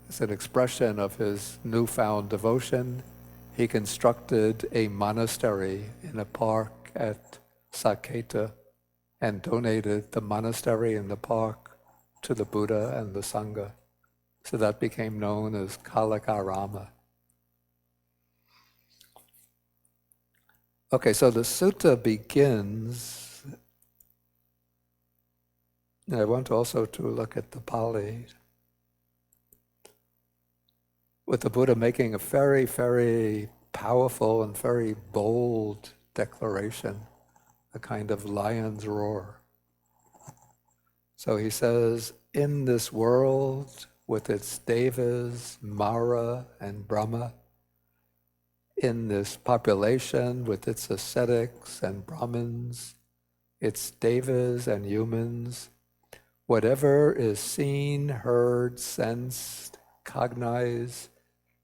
as an expression of his newfound devotion, he constructed a monastery in a park at Saketa and donated the monastery and the park to the Buddha and the Sangha. So that became known as Kalakarama. Okay, so the sutta begins, and I want also to look at the Pali, with the Buddha making a very, very powerful and very bold declaration, a kind of lion's roar. So he says, in this world with its devas, Mara, and Brahma, in this population with its ascetics and Brahmins, its devas and humans, whatever is seen, heard, sensed, cognized,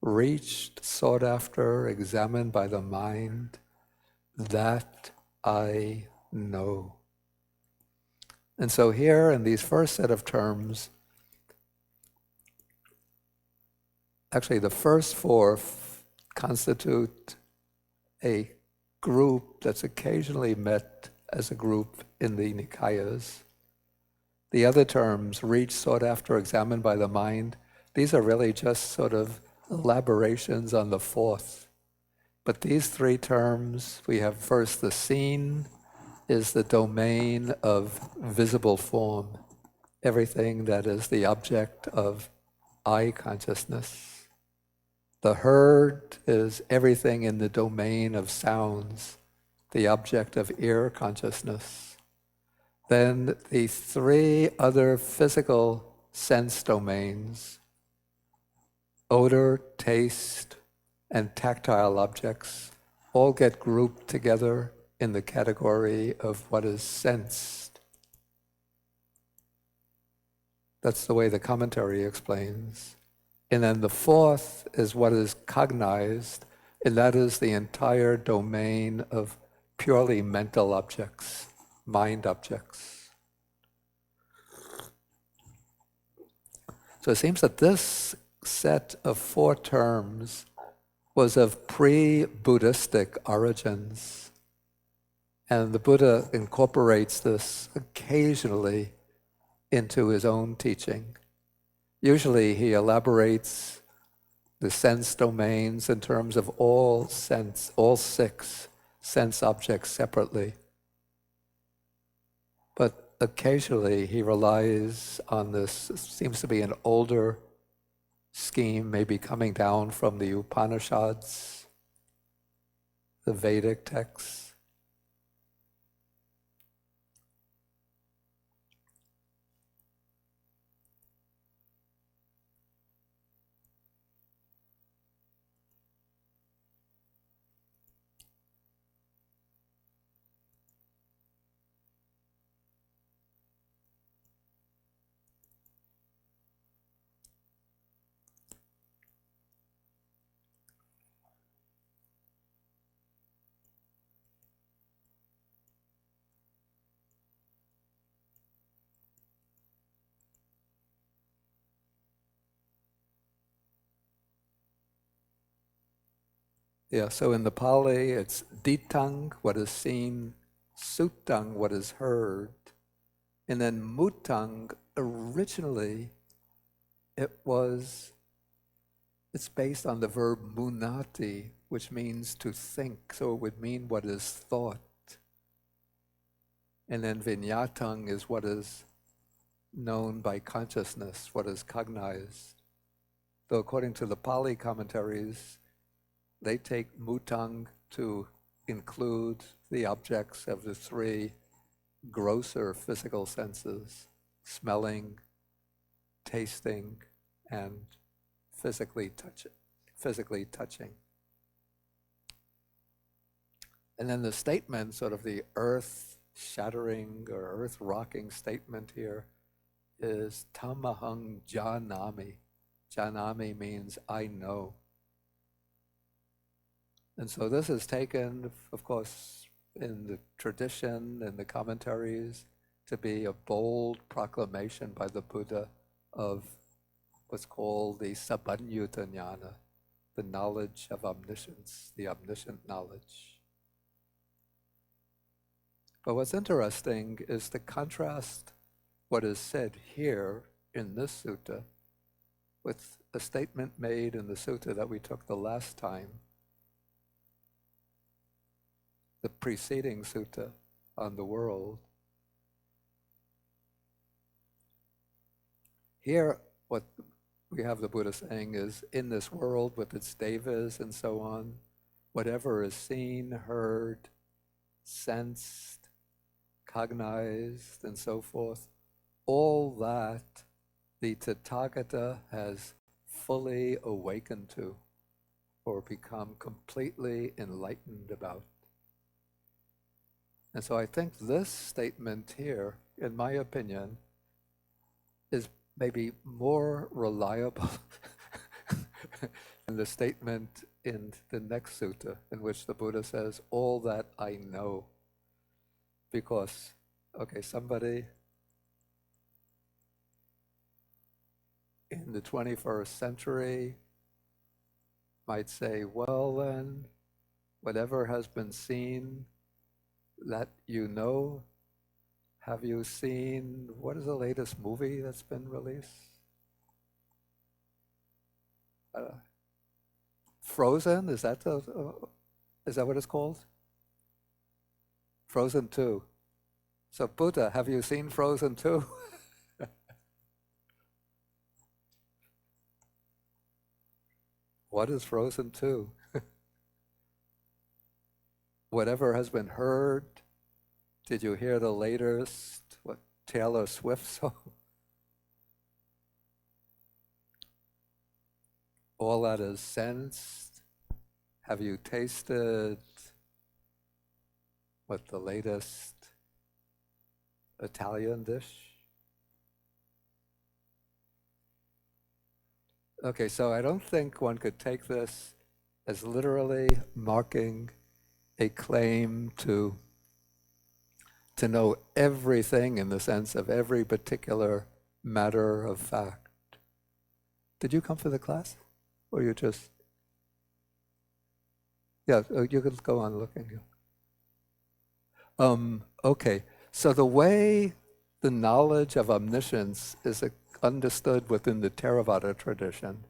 reached, sought after, examined by the mind, that I know. And so here in these first set of terms, actually the first four constitute a group that's occasionally met as a group in the Nikayas. The other terms, reached, sought after, examined by the mind, these are really just sort of elaborations on the fourth. But these three terms, we have first the seen is the domain of visible form, everything that is the object of eye consciousness. The heard is everything in the domain of sounds, the object of ear consciousness. Then the three other physical sense domains, odor, taste, and tactile objects, all get grouped together in the category of what is sensed. That's the way the commentary explains. And then the fourth is what is cognized, and that is the entire domain of purely mental objects, mind objects. So it seems that this set of four terms was of pre-Buddhistic origins. And the Buddha incorporates this occasionally into his own teaching. Usually he elaborates the sense domains in terms of all six sense objects separately. But occasionally he relies on this, seems to be an older scheme, maybe coming down from the Upanishads, the Vedic texts. Yeah, so in the Pali, it's ditang, what is seen, sutang, what is heard, and then mutang, originally, it's based on the verb munati, which means to think, so it would mean what is thought. And then vinyatang is what is known by consciousness, what is cognized. Though according to the Pali commentaries, they take mutang to include the objects of the three grosser physical senses, smelling, tasting, and physically touching. And then the statement, sort of the earth-shattering or earth-rocking statement here is tamahang janami. Janami means I know. And so this is taken, of course, in the tradition and the commentaries to be a bold proclamation by the Buddha of what's called the Sabbanyuta Jnana, the knowledge of omniscience, the omniscient knowledge. But what's interesting is to contrast what is said here in this sutta with a statement made in the sutta that we took the last time, the preceding sutta on the world. Here, what we have the Buddha saying is, in this world with its devas and so on, whatever is seen, heard, sensed, cognized, and so forth, all that the Tathagata has fully awakened to or become completely enlightened about. And so I think this statement here, in my opinion, is maybe more reliable than the statement in the next sutta, in which the Buddha says, all that I know. Because, okay, somebody in the 21st century might say, well then, whatever has been seen that you know, have you seen, what is the latest movie that's been released? Frozen, is that what it's called? Frozen 2. So Buddha, have you seen Frozen 2? What is Frozen 2? Whatever has been heard, did you hear the latest, Taylor Swift song? All that is sensed. Have you tasted the latest Italian dish? Okay, so I don't think one could take this as literally marking a claim to know everything in the sense of every particular matter of fact. Did you come for the class? Or you just... Yeah, you could go on looking. Okay, so the way the knowledge of omniscience is understood within the Theravada tradition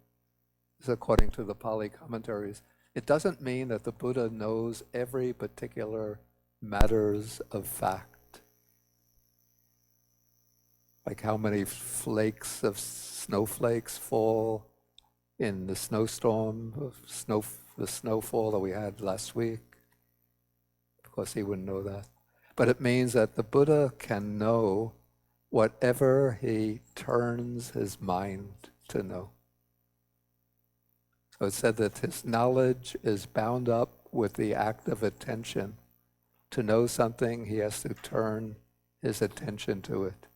is according to the Pali commentaries. It doesn't mean that the Buddha knows every particular matters of fact. Like how many flakes of snowflakes fall in the snowstorm, the snowfall that we had last week. Of course, he wouldn't know that. But it means that the Buddha can know whatever he turns his mind to know. So it said that his knowledge is bound up with the act of attention. To know something, he has to turn his attention to it.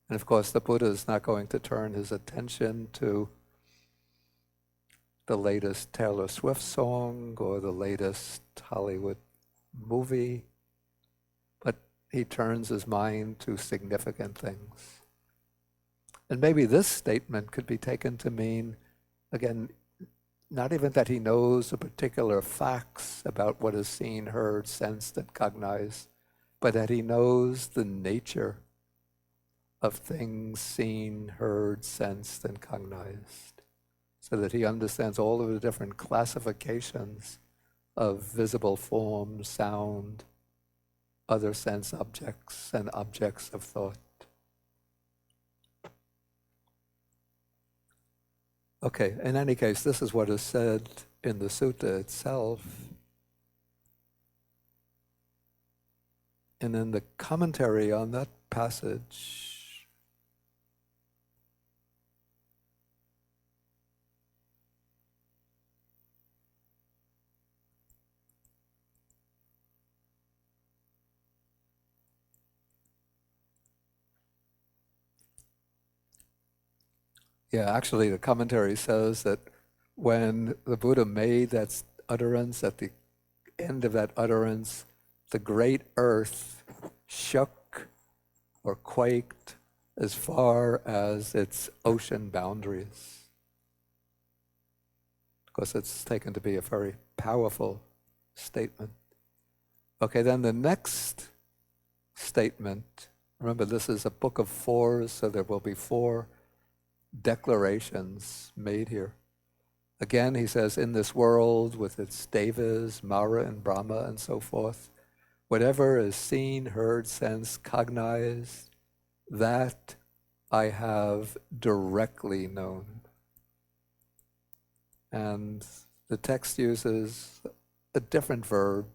And of course, the Buddha is not going to turn his attention to the latest Taylor Swift song or the latest Hollywood movie, but he turns his mind to significant things. And maybe this statement could be taken to mean, again, not even that he knows the particular facts about what is seen, heard, sensed, and cognized, but that he knows the nature of things seen, heard, sensed, and cognized, so that he understands all of the different classifications of visible form, sound, other sense objects, and objects of thought. Okay, in any case, this is what is said in the sutta itself. And in the commentary on that passage, actually the commentary says that when the Buddha made that utterance, at the end of that utterance, the great earth shook or quaked as far as its ocean boundaries. because it's taken to be a very powerful statement. Okay, then the next statement, remember this is a book of fours, so there will be 4 declarations made here. Again, he says, in this world with its devas, Mara and Brahma and so forth, whatever is seen, heard, sensed, cognized, that I have directly known. And the text uses a different verb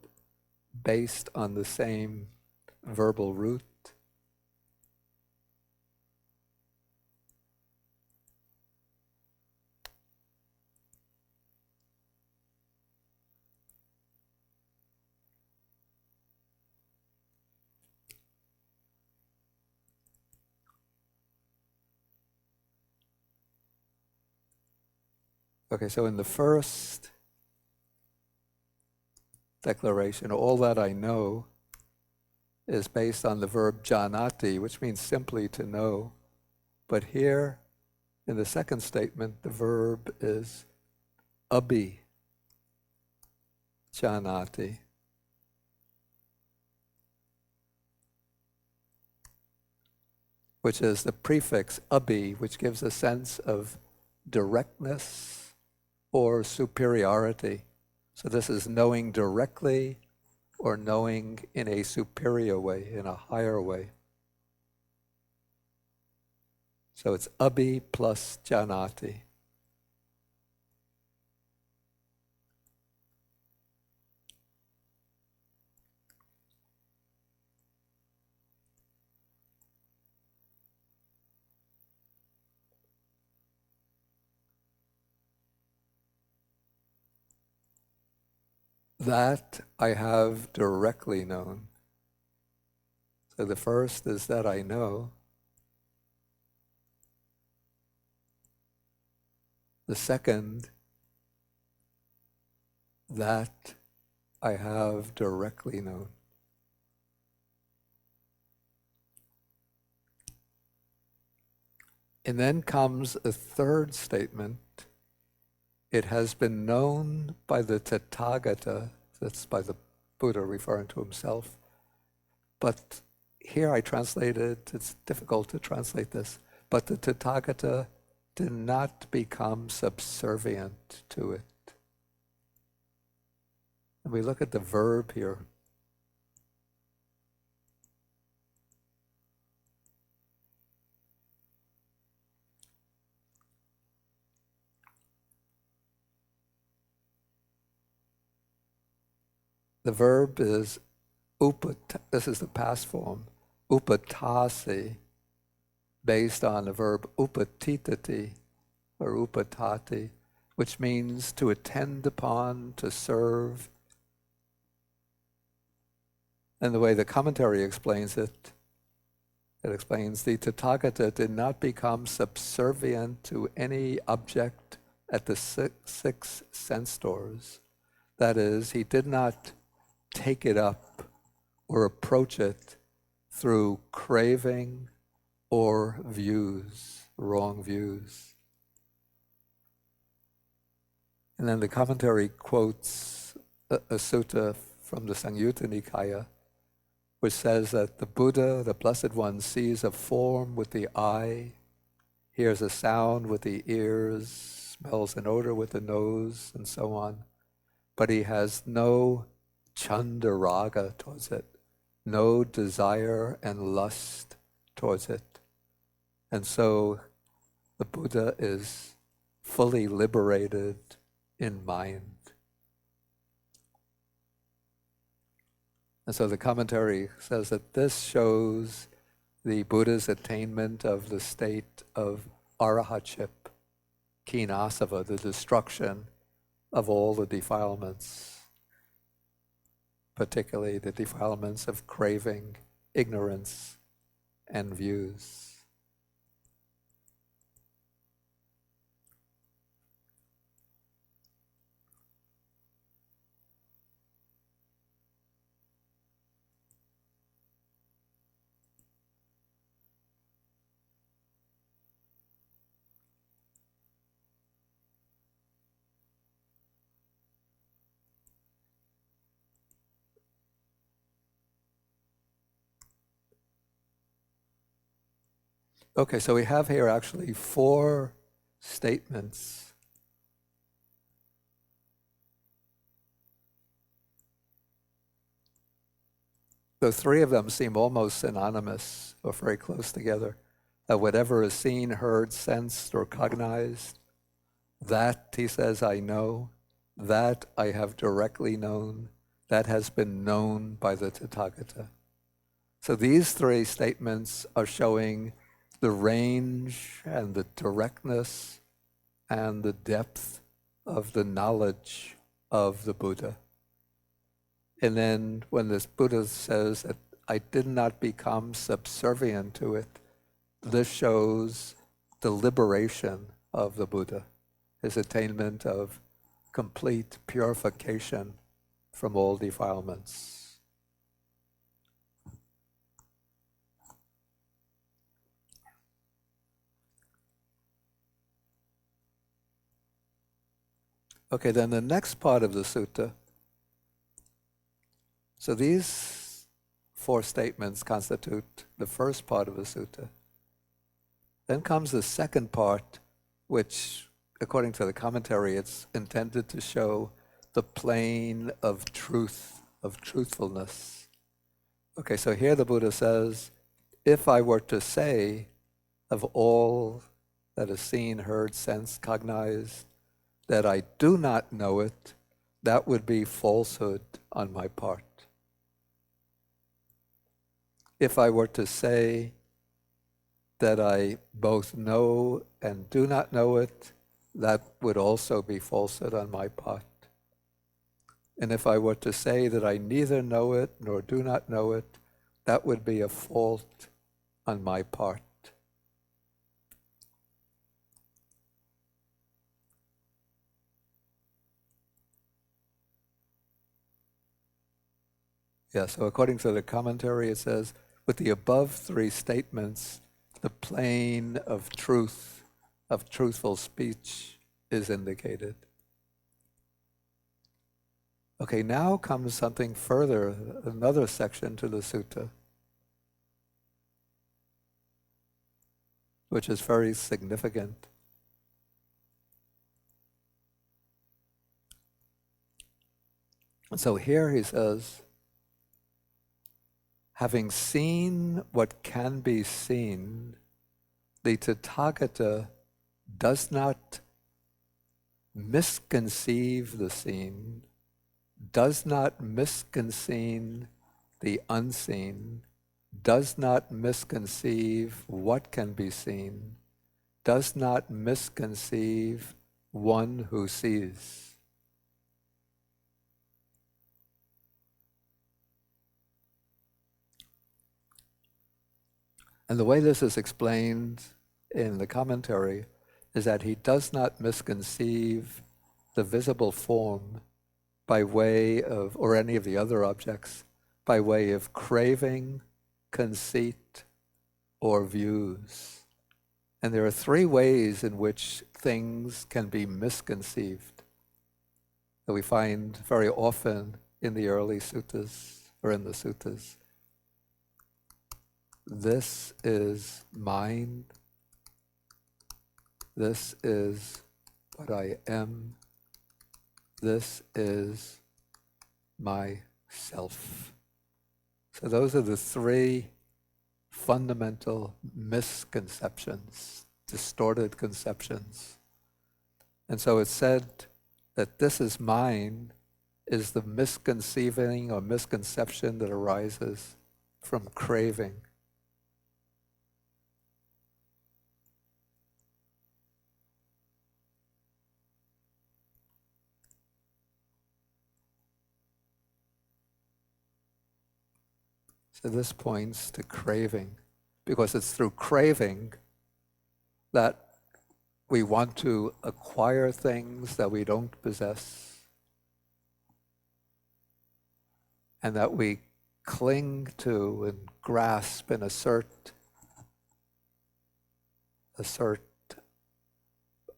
based on the same verbal root. Okay, so in the first declaration, all that I know is based on the verb janati, which means simply to know. But here, in the second statement, the verb is abhi janati. Which is the prefix abhi, which gives a sense of directness or superiority. So this is knowing directly or knowing in a superior way, in a higher way. So it's abhi plus janati. That I have directly known. So the first is that I know. The second, that I have directly known. And then comes a third statement. It has been known by the Tathagata, that's by the Buddha referring to himself. But here I translated, it's difficult to translate this, but the Tathagata did not become subservient to it. And we look at the verb here. The verb is this is the past form, upatasi, based on the verb upatitati or upatati, which means to attend upon, to serve. And the way the commentary explains it, it explains the Tathagata did not become subservient to any object at the six sense doors. That is, he did not take it up or approach it through craving or views, wrong views. And then the commentary quotes a sutta from the Anguttara Nikaya, which says that the Buddha, the Blessed One, sees a form with the eye, hears a sound with the ears, smells an odor with the nose, and so on. But he has no chandaraga towards it, no desire and lust towards it. And so the Buddha is fully liberated in mind. And so the commentary says that this shows the Buddha's attainment of the state of arahatship, kinasava, the destruction of all the defilements, particularly the defilements of craving, ignorance, and views. Okay, so we have here actually 4 statements. The 3 of them seem almost synonymous or very close together. That whatever is seen, heard, sensed, or cognized, that, he says, I know, that I have directly known, that has been known by the Tathagata. So these 3 statements are showing the range and the directness and the depth of the knowledge of the Buddha. And then when this Buddha says that I did not become subservient to it, this shows the liberation of the Buddha, his attainment of complete purification from all defilements. Okay, then the next part of the sutta. So these 4 statements constitute the first part of the sutta. Then comes the second part, which, according to the commentary, it's intended to show the plane of truth, of truthfulness. Okay, so here the Buddha says, if I were to say of all that is seen, heard, sensed, cognized, that I do not know it, that would be falsehood on my part. If I were to say that I both know and do not know it, that would also be falsehood on my part. And if I were to say that I neither know it nor do not know it, that would be a fault on my part. Yeah, so according to the commentary, it says, with the above 3 statements, the plane of truth, of truthful speech, is indicated. Okay, now comes something further, another section to the sutta, which is very significant. And so here he says, having seen what can be seen, the Tathagata does not misconceive the seen, does not misconceive the unseen, does not misconceive what can be seen, does not misconceive one who sees. And the way this is explained in the commentary is that he does not misconceive the visible form by way of, or any of the other objects, by way of craving, conceit, or views. And there are 3 ways in which things can be misconceived that we find very often in the early suttas, or in the suttas. This is mine. This is what I am. This is myself. So those are the 3 fundamental misconceptions, distorted conceptions. And so it's said that this is mine is the misconceiving or misconception that arises from craving. So this points to craving, because it's through craving that we want to acquire things that we don't possess, and that we cling to and grasp and assert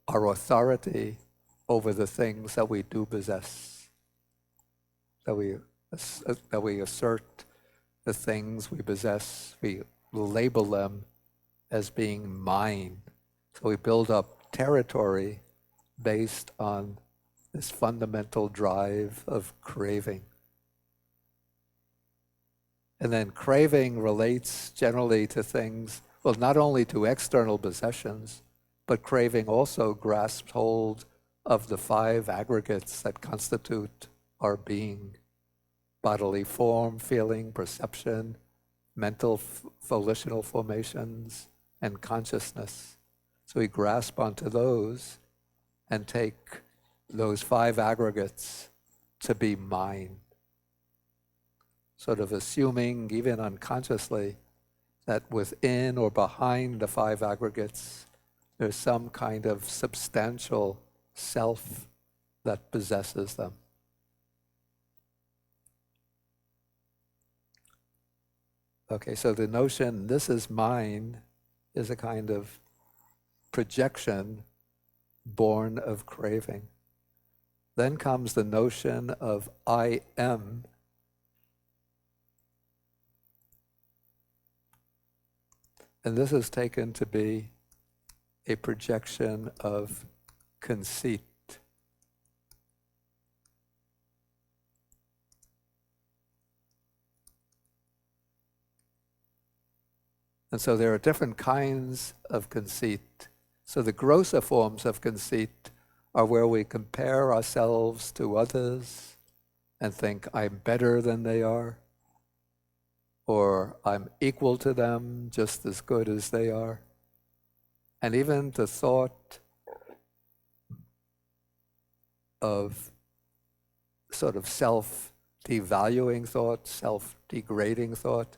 our authority over the things that we do possess, that we assert the things we possess, we label them as being mine. So we build up territory based on this fundamental drive of craving. And then craving relates generally to things, well, not only to external possessions, but craving also grasps hold of the 5 aggregates that constitute our being: bodily form, feeling, perception, mental volitional formations, and consciousness. So we grasp onto those and take those 5 aggregates to be mine, sort of assuming, even unconsciously, that within or behind the 5 aggregates, there's some kind of substantial self that possesses them. Okay, so the notion, this is mine, is a kind of projection born of craving. Then comes the notion of I am. And this is taken to be a projection of conceit. And so there are different kinds of conceit. So the grosser forms of conceit are where we compare ourselves to others and think, I'm better than they are, or I'm equal to them, just as good as they are. And even the thought of sort of self-devaluing thought, self-degrading thought,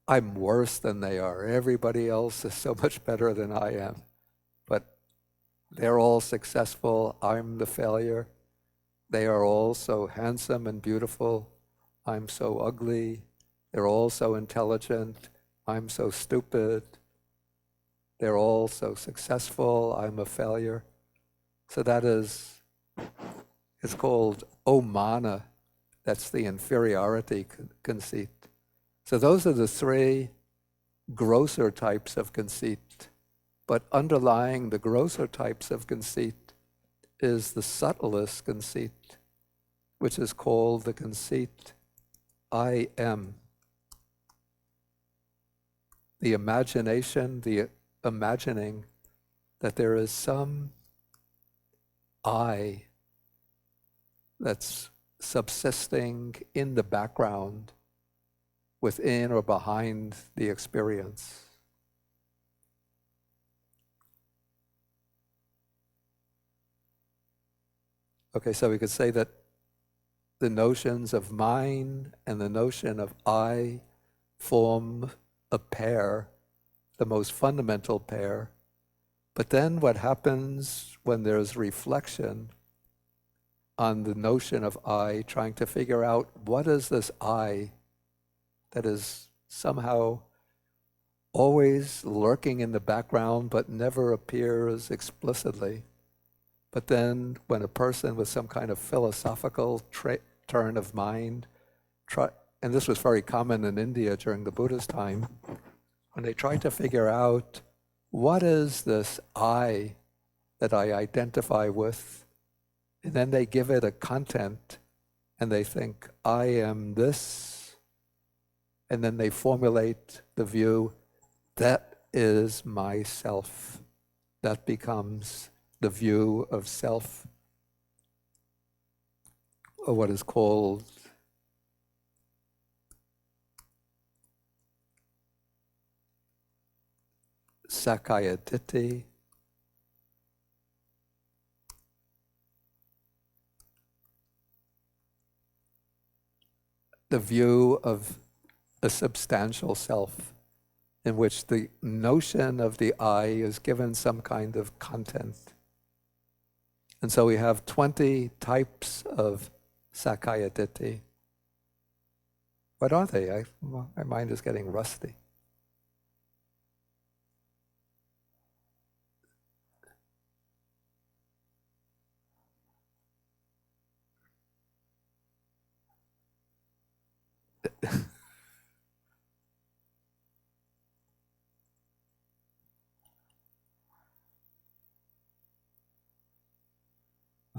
I'm worse than they are. Everybody else is so much better than I am. But they're all successful. I'm the failure. They are all so handsome and beautiful. I'm so ugly. They're all so intelligent. I'm so stupid. They're all so successful. I'm a failure. So that is, it's called omana. That's the inferiority conceit. So those are the 3 grosser types of conceit. But underlying the grosser types of conceit is the subtlest conceit, which is called the conceit I am. The imagination, the imagining that there is some I that's subsisting in the background, within or behind the experience. Okay, so we could say that the notions of mine and the notion of I form a pair, the most fundamental pair. But then what happens when there's reflection on the notion of I, trying to figure out what is this I that is somehow always lurking in the background but never appears explicitly. But then when a person with some kind of philosophical turn of mind, and this was very common in India during the Buddha's time, when they tried to figure out what is this I that I identify with, and then they give it a content and they think, I am this, and then they formulate the view, that is myself. That becomes the view of self, or what is called Sakkaya Ditthi. The view of a substantial self, in which the notion of the I is given some kind of content. And so we have 20 types of Sakkaya Ditthi. What are they? My mind is getting rusty.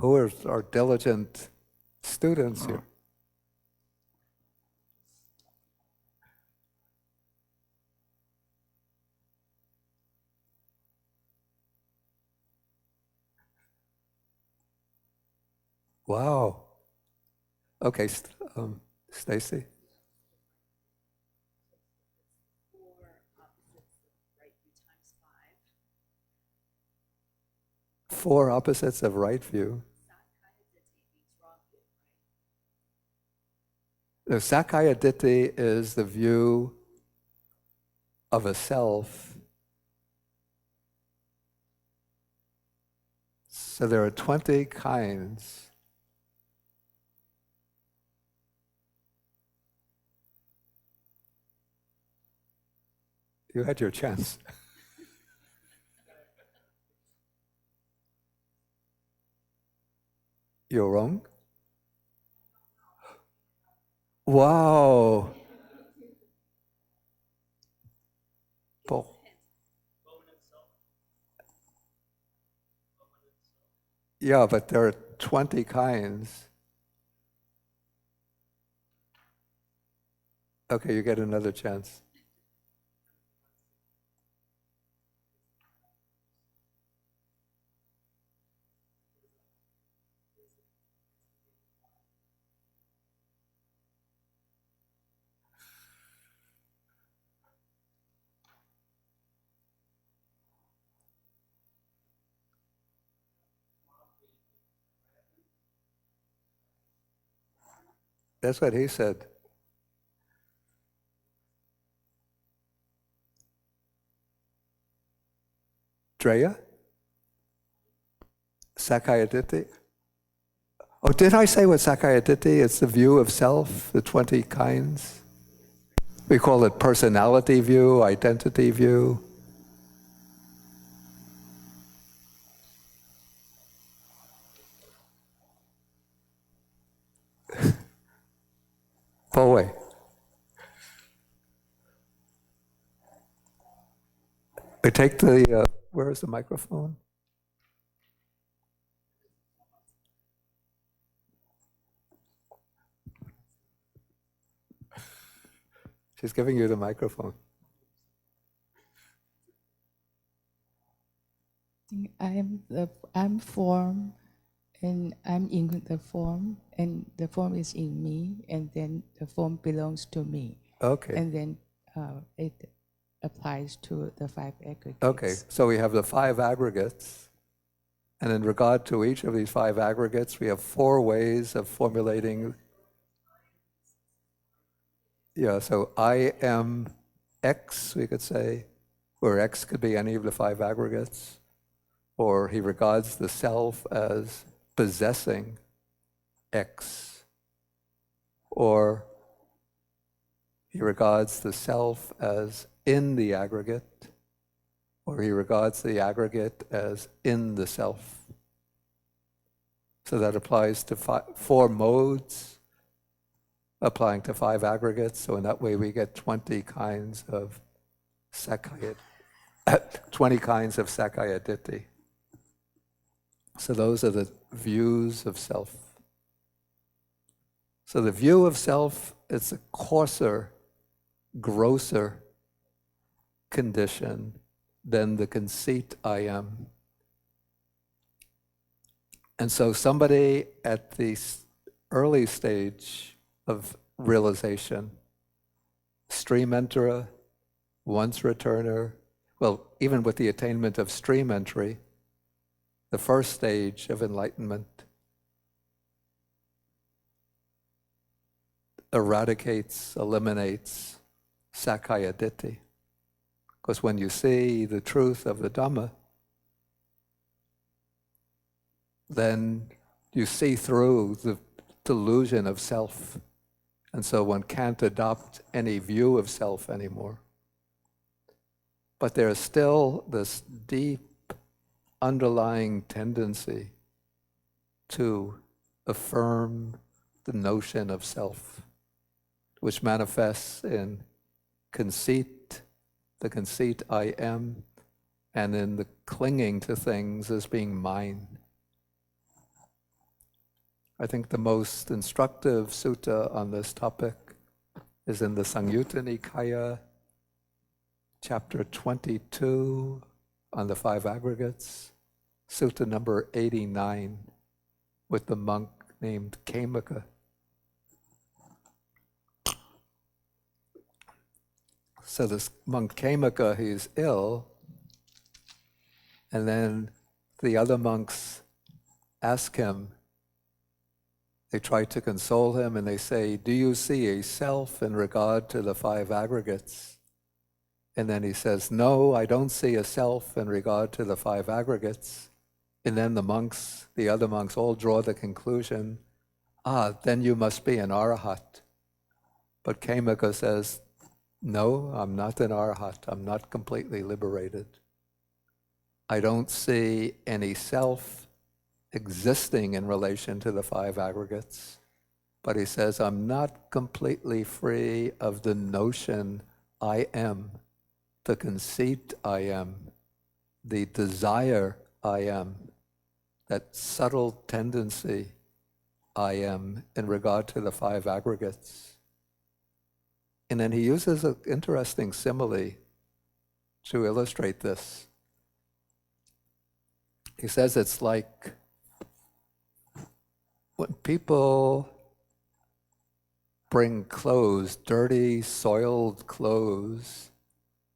Who are our diligent students here? Wow. Okay, Stacy. 4 opposites of right view. The Sakkaya Ditthi is the view of a self. So there are 20 kinds. You had your chance. You're wrong? Wow. Paul. Yeah, but there are 20 kinds. Okay, you get another chance. That's what he said. Dreya? Sakkaya Ditthi? Oh, did I say what Sakkaya Ditthi? It's the view of self, the 20 kinds. We call it personality view, identity view. Pull away. We take the, where is the microphone? She's giving you the microphone. I'm form, and I'm in the form, and the form is in me, and then the form belongs to me. Okay. And then it applies to the 5 aggregates. Okay, so we have the 5 aggregates, and in regard to each of these 5 aggregates, we have 4 ways of formulating. Yeah, so I am X, we could say, where X could be any of the 5 aggregates, or he regards the self as possessing X, or he regards the self as in the aggregate, or he regards the aggregate as in the self. So that applies to 4 modes, applying to 5 aggregates. So in that way we get 20 kinds of Sakkaya, 20 kinds of Sakkaya Ditthi. So those are the views of self. So the view of self, it's a coarser, grosser condition than the conceit I am. And so somebody at the early stage of realization, stream enterer, once returner, well, even with the attainment of stream entry, the first stage of enlightenment, eradicates, eliminates Sakkaya Ditthi. Because when you see the truth of the Dhamma, then you see through the delusion of self. And so one can't adopt any view of self anymore. But there is still this deep underlying tendency to affirm the notion of self, which manifests in conceit, the conceit I am, and in the clinging to things as being mine. I think the most instructive sutta on this topic is in the Anguttara Nikaya, chapter 22, on the five aggregates, sutta number 89, with the monk named Papañca. So this monk Papañca, he's ill, and then the other monks ask him, they try to console him, and they say, do you see a self in regard to the five aggregates? And then he says, no, I don't see a self in regard to the five aggregates. And then the other monks all draw the conclusion, then you must be an arahat. But Papañca says, no, I'm not an arahat. I'm not completely liberated. I don't see any self existing in relation to the five aggregates. But he says, I'm not completely free of the notion I am, the conceit I am, the desire I am, that subtle tendency I am in regard to the five aggregates. And then he uses an interesting simile to illustrate this. He says it's like when people bring clothes, dirty, soiled clothes,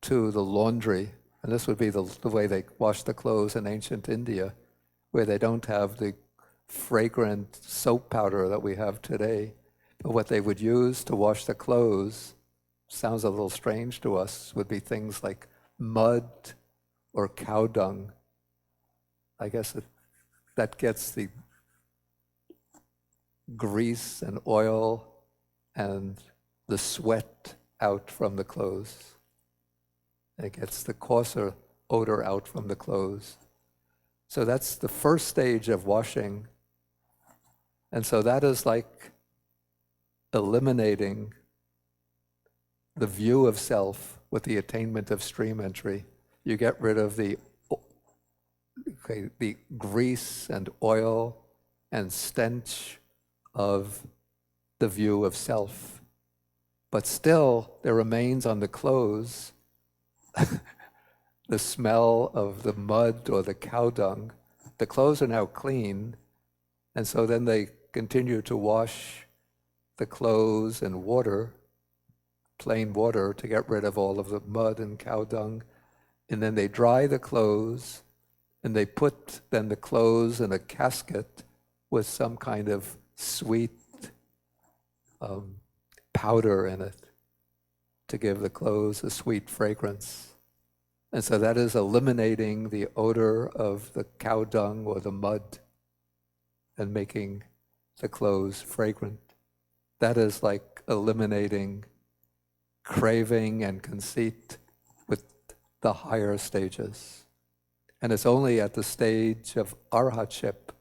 to the laundry, and this would be the way they wash the clothes in ancient India, where they don't have the fragrant soap powder that we have today. But what they would use to wash the clothes, sounds a little strange to us, would be things like mud or cow dung. I guess that gets the grease and oil and the sweat out from the clothes. It gets the coarser odor out from the clothes. So that's the first stage of washing. And so that is like eliminating the view of self with the attainment of stream entry. You get rid of the grease and oil and stench of the view of self. But still, there remains on the clothes the smell of the mud or the cow dung. The clothes are now clean, and so then they continue to wash the clothes in water, plain water, to get rid of all of the mud and cow dung. And then they dry the clothes, and they put then the clothes in a casket with some kind of sweet powder in it to give the clothes a sweet fragrance. And so that is eliminating the odor of the cow dung or the mud and making the clothes fragrant. That is like eliminating craving and conceit with the higher stages. And it's only at the stage of arhatship,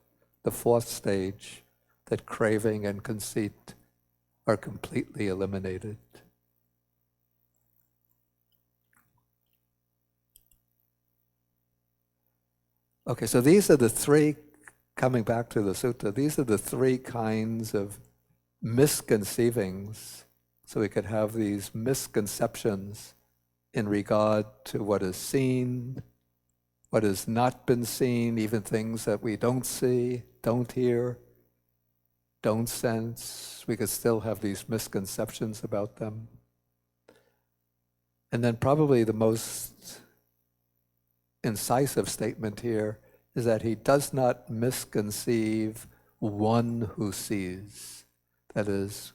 the fourth stage, that craving and conceit are completely eliminated. Okay, so these are the three, coming back to the sutta, these are the three kinds of misconceivings. So we could have these misconceptions in regard to what is seen, what has not been seen, even things that we don't see, don't hear, don't sense. We could still have these misconceptions about them. And then probably the most incisive statement here is that he does not misconceive one who sees. That is,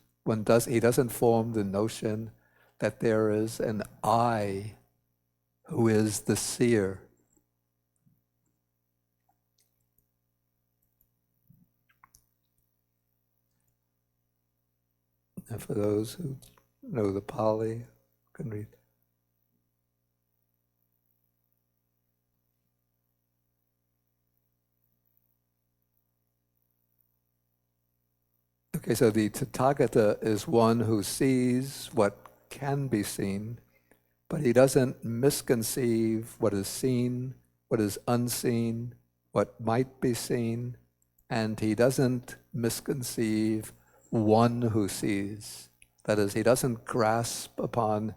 he doesn't form the notion that there is an I who is the seer. And for those who know the Pali, can read. Okay, so the Tathagata is one who sees what can be seen, but he doesn't misconceive what is seen, what is unseen, what might be seen, and he doesn't misconceive one who sees. That is, he doesn't grasp upon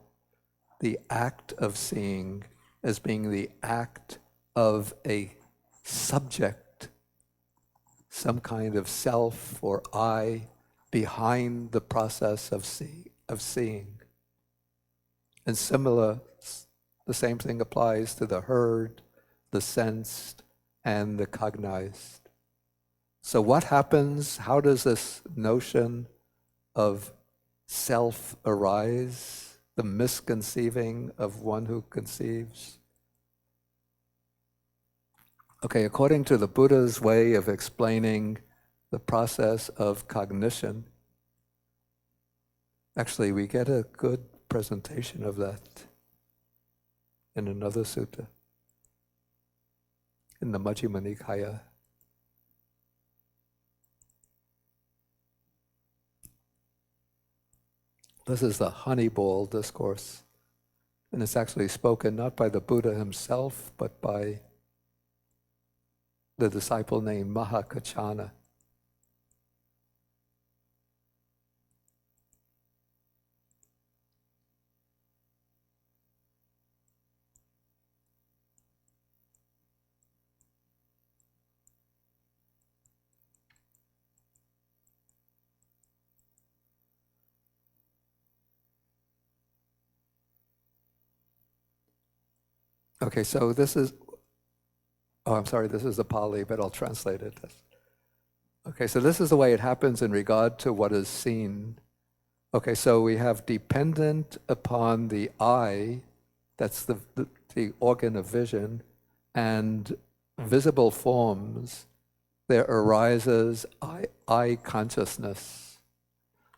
the act of seeing as being the act of a subject, some kind of self or I behind the process of seeing. And similar, the same thing applies to the heard, the sensed, and the cognized. So what happens? How does this notion of self arise? The misconceiving of one who conceives? Okay, according to the Buddha's way of explaining the process of cognition, actually we get a good presentation of that in another sutta, in the Majjhima Nikaya. This is the honey bowl discourse, and it's actually spoken not by the Buddha himself, but by the disciple named Mahakachana. Okay, so this is, this is the Pali, but I'll translate it. Okay, so this is the way it happens in regard to what is seen. Okay, so we have dependent upon the eye, that's the organ of vision, and visible forms, there arises eye consciousness.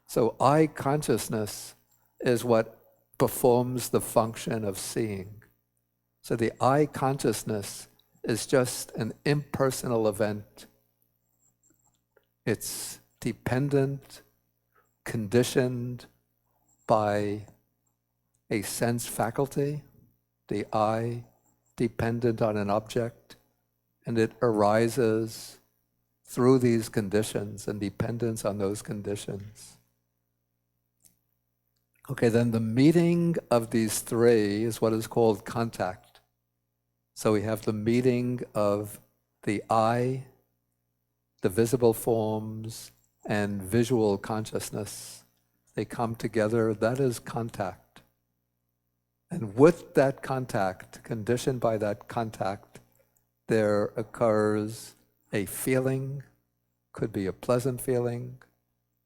So eye consciousness is what performs the function of seeing. So the eye consciousness is just an impersonal event. It's dependent, conditioned by a sense faculty, the eye, dependent on an object, and it arises through these conditions and dependence on those conditions. Okay, then the meeting of these three is what is called contact. So we have the meeting of the eye, the visible forms, and visual consciousness. They come together, that is contact. And with that contact, conditioned by that contact, there occurs a feeling, could be a pleasant feeling,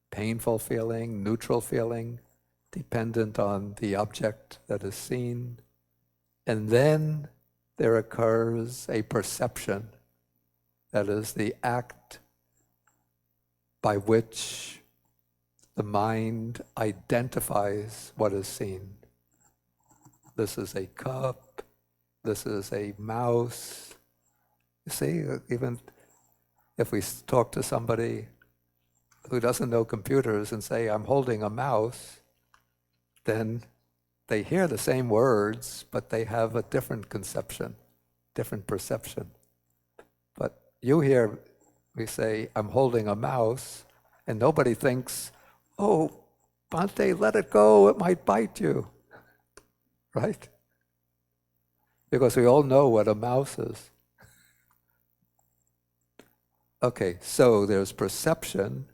painful feeling, neutral feeling, dependent on the object that is seen. And then there occurs a perception, that is the act by which the mind identifies what is seen. This is a cup, this is a mouse. You see, even if we talk to somebody who doesn't know computers and say, I'm holding a mouse, then they hear the same words, but they have a different conception, different perception. But you hear, we say, I'm holding a mouse, and nobody thinks, oh, Bhante, let it go, it might bite you, right? Because we all know what a mouse is. Okay, so there's perception,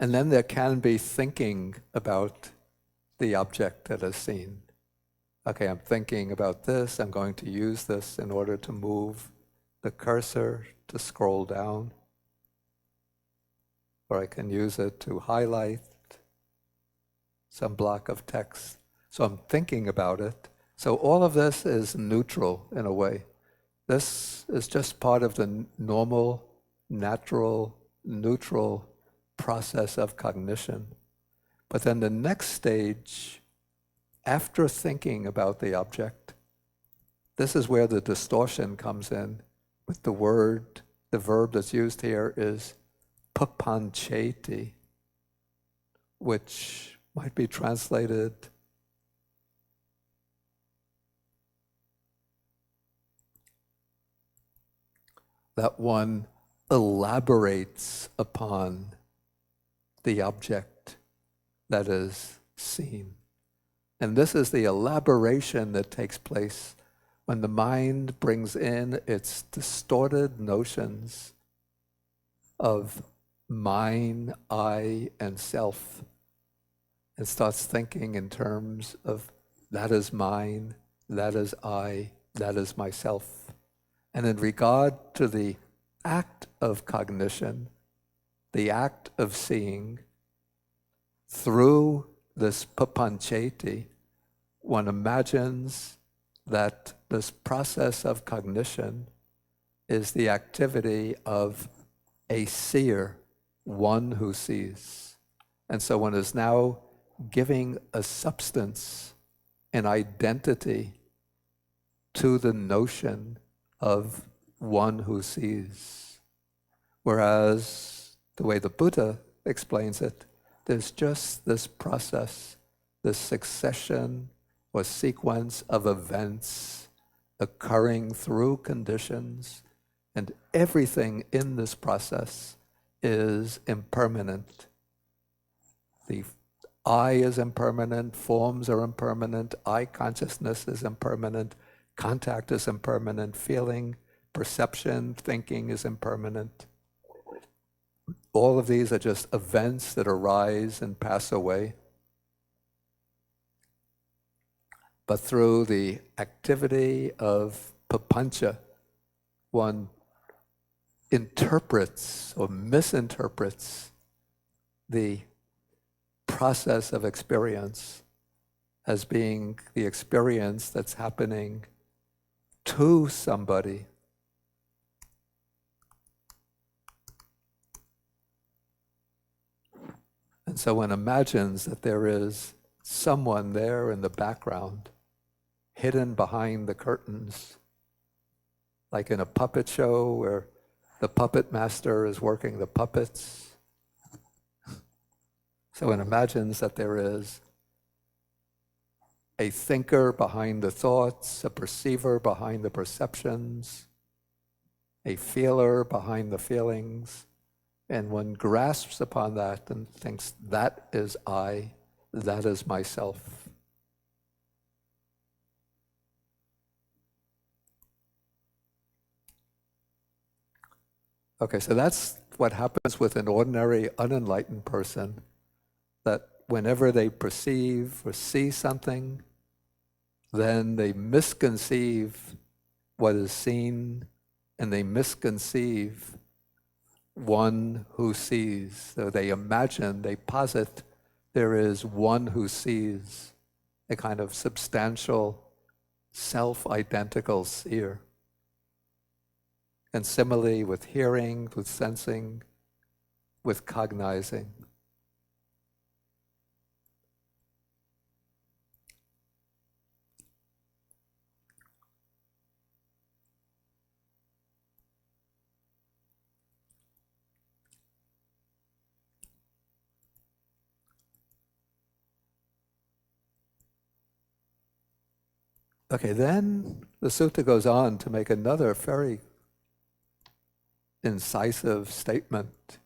and then there can be thinking about the object that is seen. Okay, I'm thinking about this, I'm going to use this in order to move the cursor to scroll down. Or I can use it to highlight some block of text. So I'm thinking about it. So all of this is neutral in a way. This is just part of the normal, natural, neutral process of cognition. But then the next stage, after thinking about the object, this is where the distortion comes in with the word, the verb that's used here is Papañca, which might be translated that one elaborates upon the object that is seen. And this is the elaboration that takes place when the mind brings in its distorted notions of mine, I, and self, and starts thinking in terms of that is mine, that is I, that is myself. And in regard to the act of cognition, the act of seeing, through this papañca, one imagines that this process of cognition is the activity of a seer, one who sees. And so one is now giving a substance, an identity to the notion of one who sees. Whereas the way the Buddha explains it, there's just this process, this succession or sequence of events occurring through conditions, and everything in this process is impermanent. The I is impermanent, forms are impermanent, I consciousness is impermanent, contact is impermanent, feeling, perception, thinking is impermanent. All of these are just events that arise and pass away. But through the activity of Papañca, one interprets or misinterprets the process of experience as being the experience that's happening to somebody. And so one imagines that there is someone there in the background, hidden behind the curtains, like in a puppet show where the puppet master is working the puppets. So one imagines that there is a thinker behind the thoughts, a perceiver behind the perceptions, a feeler behind the feelings, and one grasps upon that and thinks, that is I, that is myself. Okay, so that's what happens with an ordinary unenlightened person, that whenever they perceive or see something, then they misconceive what is seen, and they misconceive one who sees. So they imagine, they posit there is one who sees, a kind of substantial, self-identical seer. And similarly with hearing, with sensing, with cognizing. Okay, then the sutta goes on to make another very incisive statement.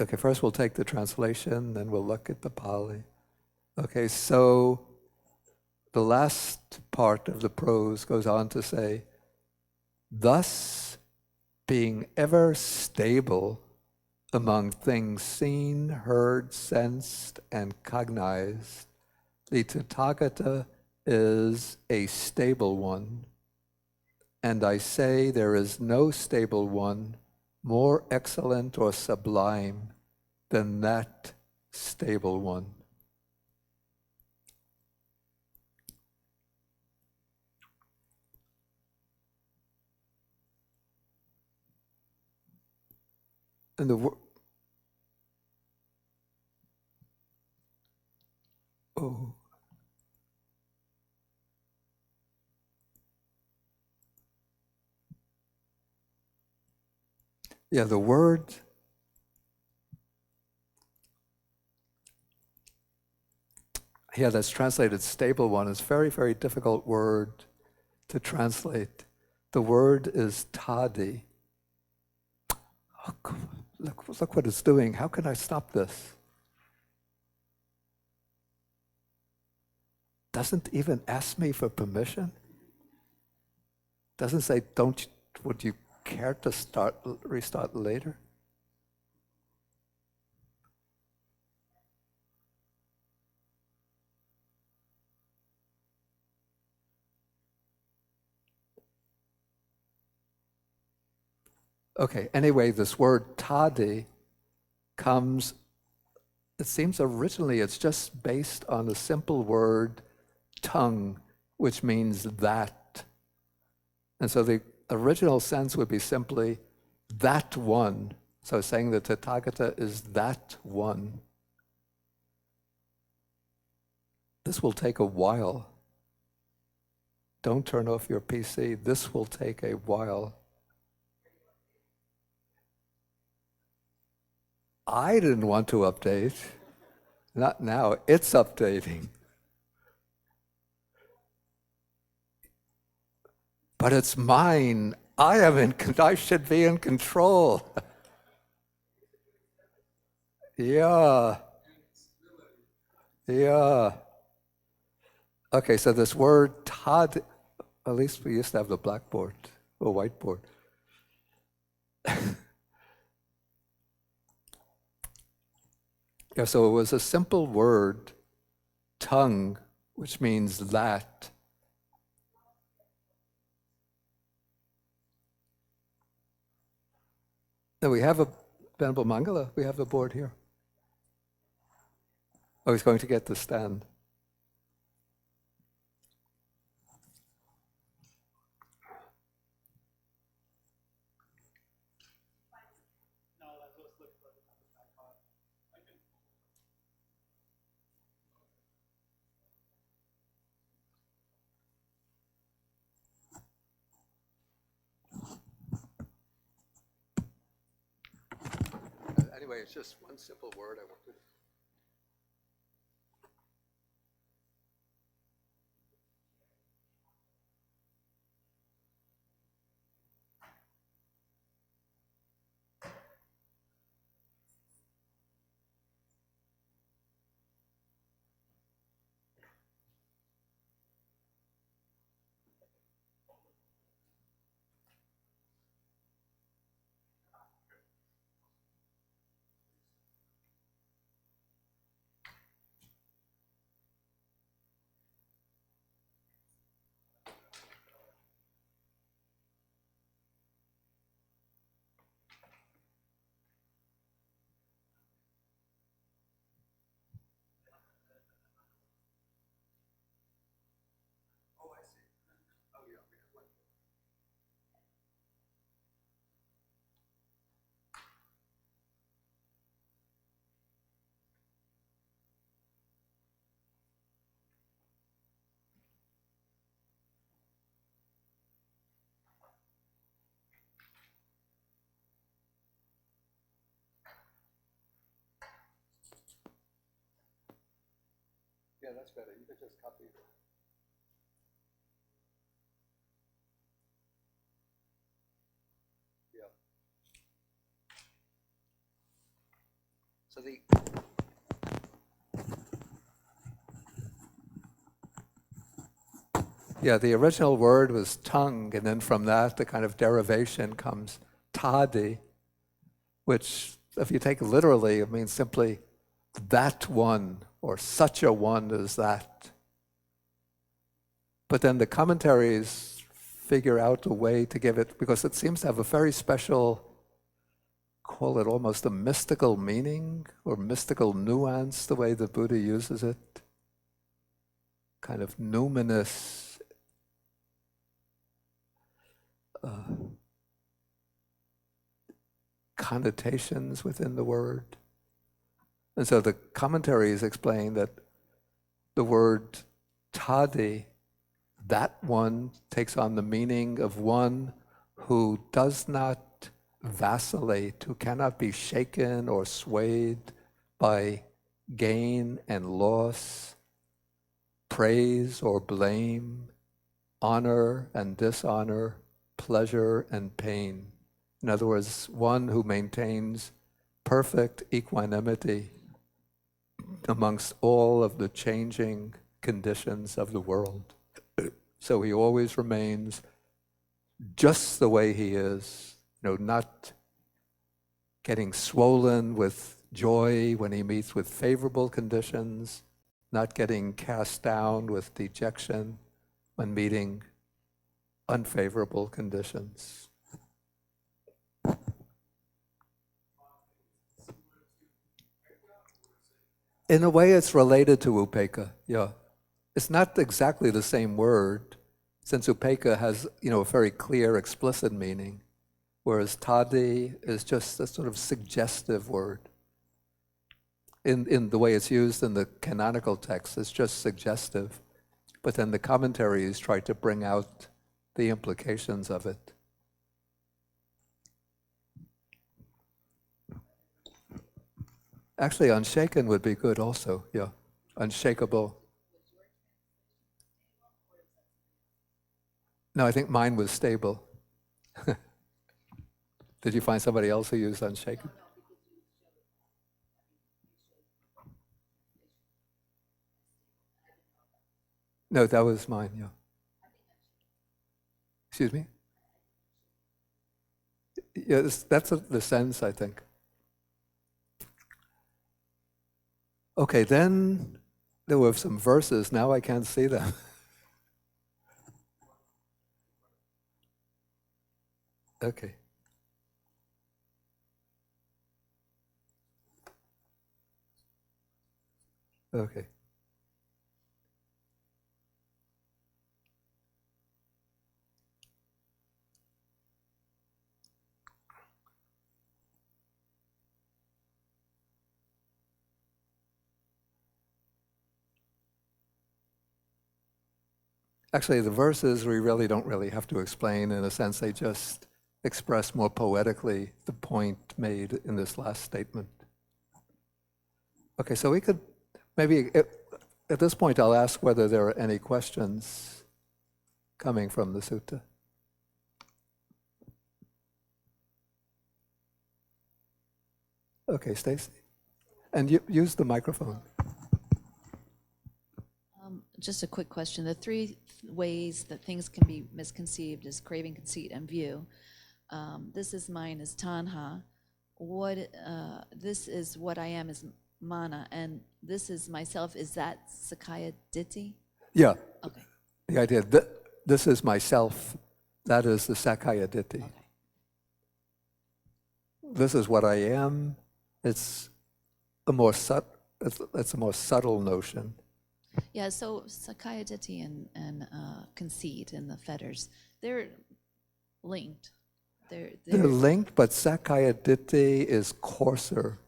Okay, first we'll take the translation, then we'll look at the Pali. Okay, so the last part of the prose goes on to say, thus being ever stable among things seen, heard, sensed, and cognized, the Tathagata is a stable one, and I say there is no stable one more excellent or sublime than that stable one. And the oh. Yeah, the word Yeah, that's translated stable one. It's a very, very difficult word to translate. The word is Tādī. Oh, look what it's doing. How can I stop this? Doesn't even ask me for permission. Doesn't say, would you care to restart later? Okay, anyway, this word Tādī comes, it seems originally it's just based on the simple word tongue, which means that. And so the original sense would be simply that one. So saying that Tathagata is that one. This will take a while. Don't turn off your PC. This will take a while. I didn't want to update. Not now. It's updating. But it's mine. I should be in control. Yeah. Yeah. Okay, so this word Tādī, at least we used to have the blackboard or whiteboard. Yeah, so it was a simple word, tongue, which means that. Now we have Venerable Mangala, we have the board here. Oh, he's going to get the stand. Anyway, it's just one simple word I want to. Yeah, that's better. You could just copy it. Yeah. So the original word was tongue, and then from that, the kind of derivation comes Tādī, which, if you take it literally, it means simply that one, or such a one as that. But then the commentaries figure out a way to give it, because it seems to have a very special, call it almost a mystical meaning, or mystical nuance, the way the Buddha uses it. Kind of numinous connotations within the word. And so the commentaries explain that the word Tādī, that one, takes on the meaning of one who does not vacillate, who cannot be shaken or swayed by gain and loss, praise or blame, honor and dishonor, pleasure and pain. In other words, one who maintains perfect equanimity amongst all of the changing conditions of the world. So he always remains just the way he is, not getting swollen with joy when he meets with favorable conditions, not getting cast down with dejection when meeting unfavorable conditions. In a way, it's related to upekkha, yeah. It's not exactly the same word, since upekkha has, a very clear, explicit meaning, whereas Tādī is just a sort of suggestive word. In the way it's used in the canonical text, it's just suggestive. But then the commentaries try to bring out the implications of it. Actually, unshaken would be good also, yeah. Unshakeable. No, I think mine was stable. Did you find somebody else who used unshaken? No, that was mine, yeah. Excuse me? Yes, that's the sense, I think. Okay, then there were some verses. Now I can't see them. Okay. Okay. Actually, the verses we really don't have to explain. In a sense, they just express more poetically the point made in this last statement. Okay, so we could maybe, at this point, I'll ask whether there are any questions coming from the sutta. Okay, Stacy. And use the microphone. Just a quick question. The three ways that things can be misconceived is craving, conceit, and view. This is mine is tanha. This is what I am is mana, and this is myself. Is that Sakaya Ditti? Yeah. Okay. The idea that this is myself, that is the Sakaya Ditti. Okay. This is what I am. It's a more subtle notion. Yeah, so Sakaya Ditti and conceit and the fetters, they're linked. They're linked, but Sakaya Ditti is coarser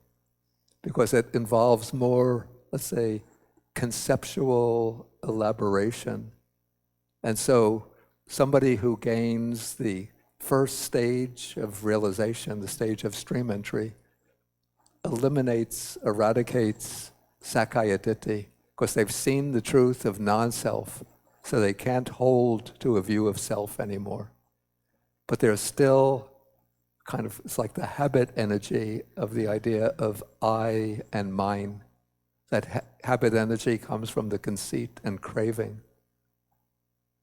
because it involves more, let's say, conceptual elaboration. And so somebody who gains the first stage of realization, the stage of stream entry, eradicates Sakaya Ditti, because they've seen the truth of non-self, so they can't hold to a view of self anymore. But there's still kind of, it's like the habit energy of the idea of I and mine. That habit energy comes from the conceit and craving.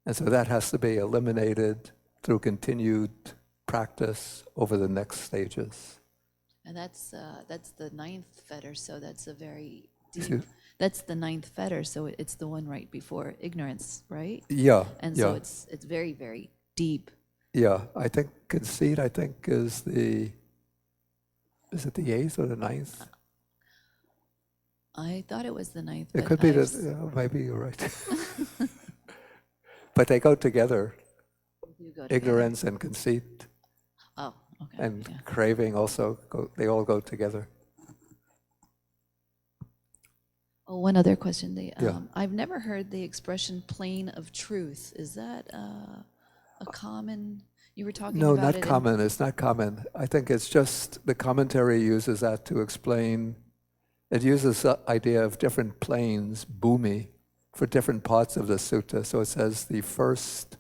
And so that has to be eliminated through continued practice over the next stages. And that's the ninth fetter, so that's a very deep. That's the ninth fetter, so it's the one right before ignorance, right? Yeah. And so it's very, very deep. Yeah, I think conceit, is it the eighth or the ninth? I thought it was the ninth. It could be maybe you're right. But they go together. Ignorance and conceit. Oh, okay. And craving also, they all go together. Oh, one other question. I've never heard the expression plane of truth. Is that a common, you were talking about it? No, not common. It's not common. I think it's just the commentary uses that to explain. It uses the idea of different planes, bhumi, for different parts of the sutta. So it says the first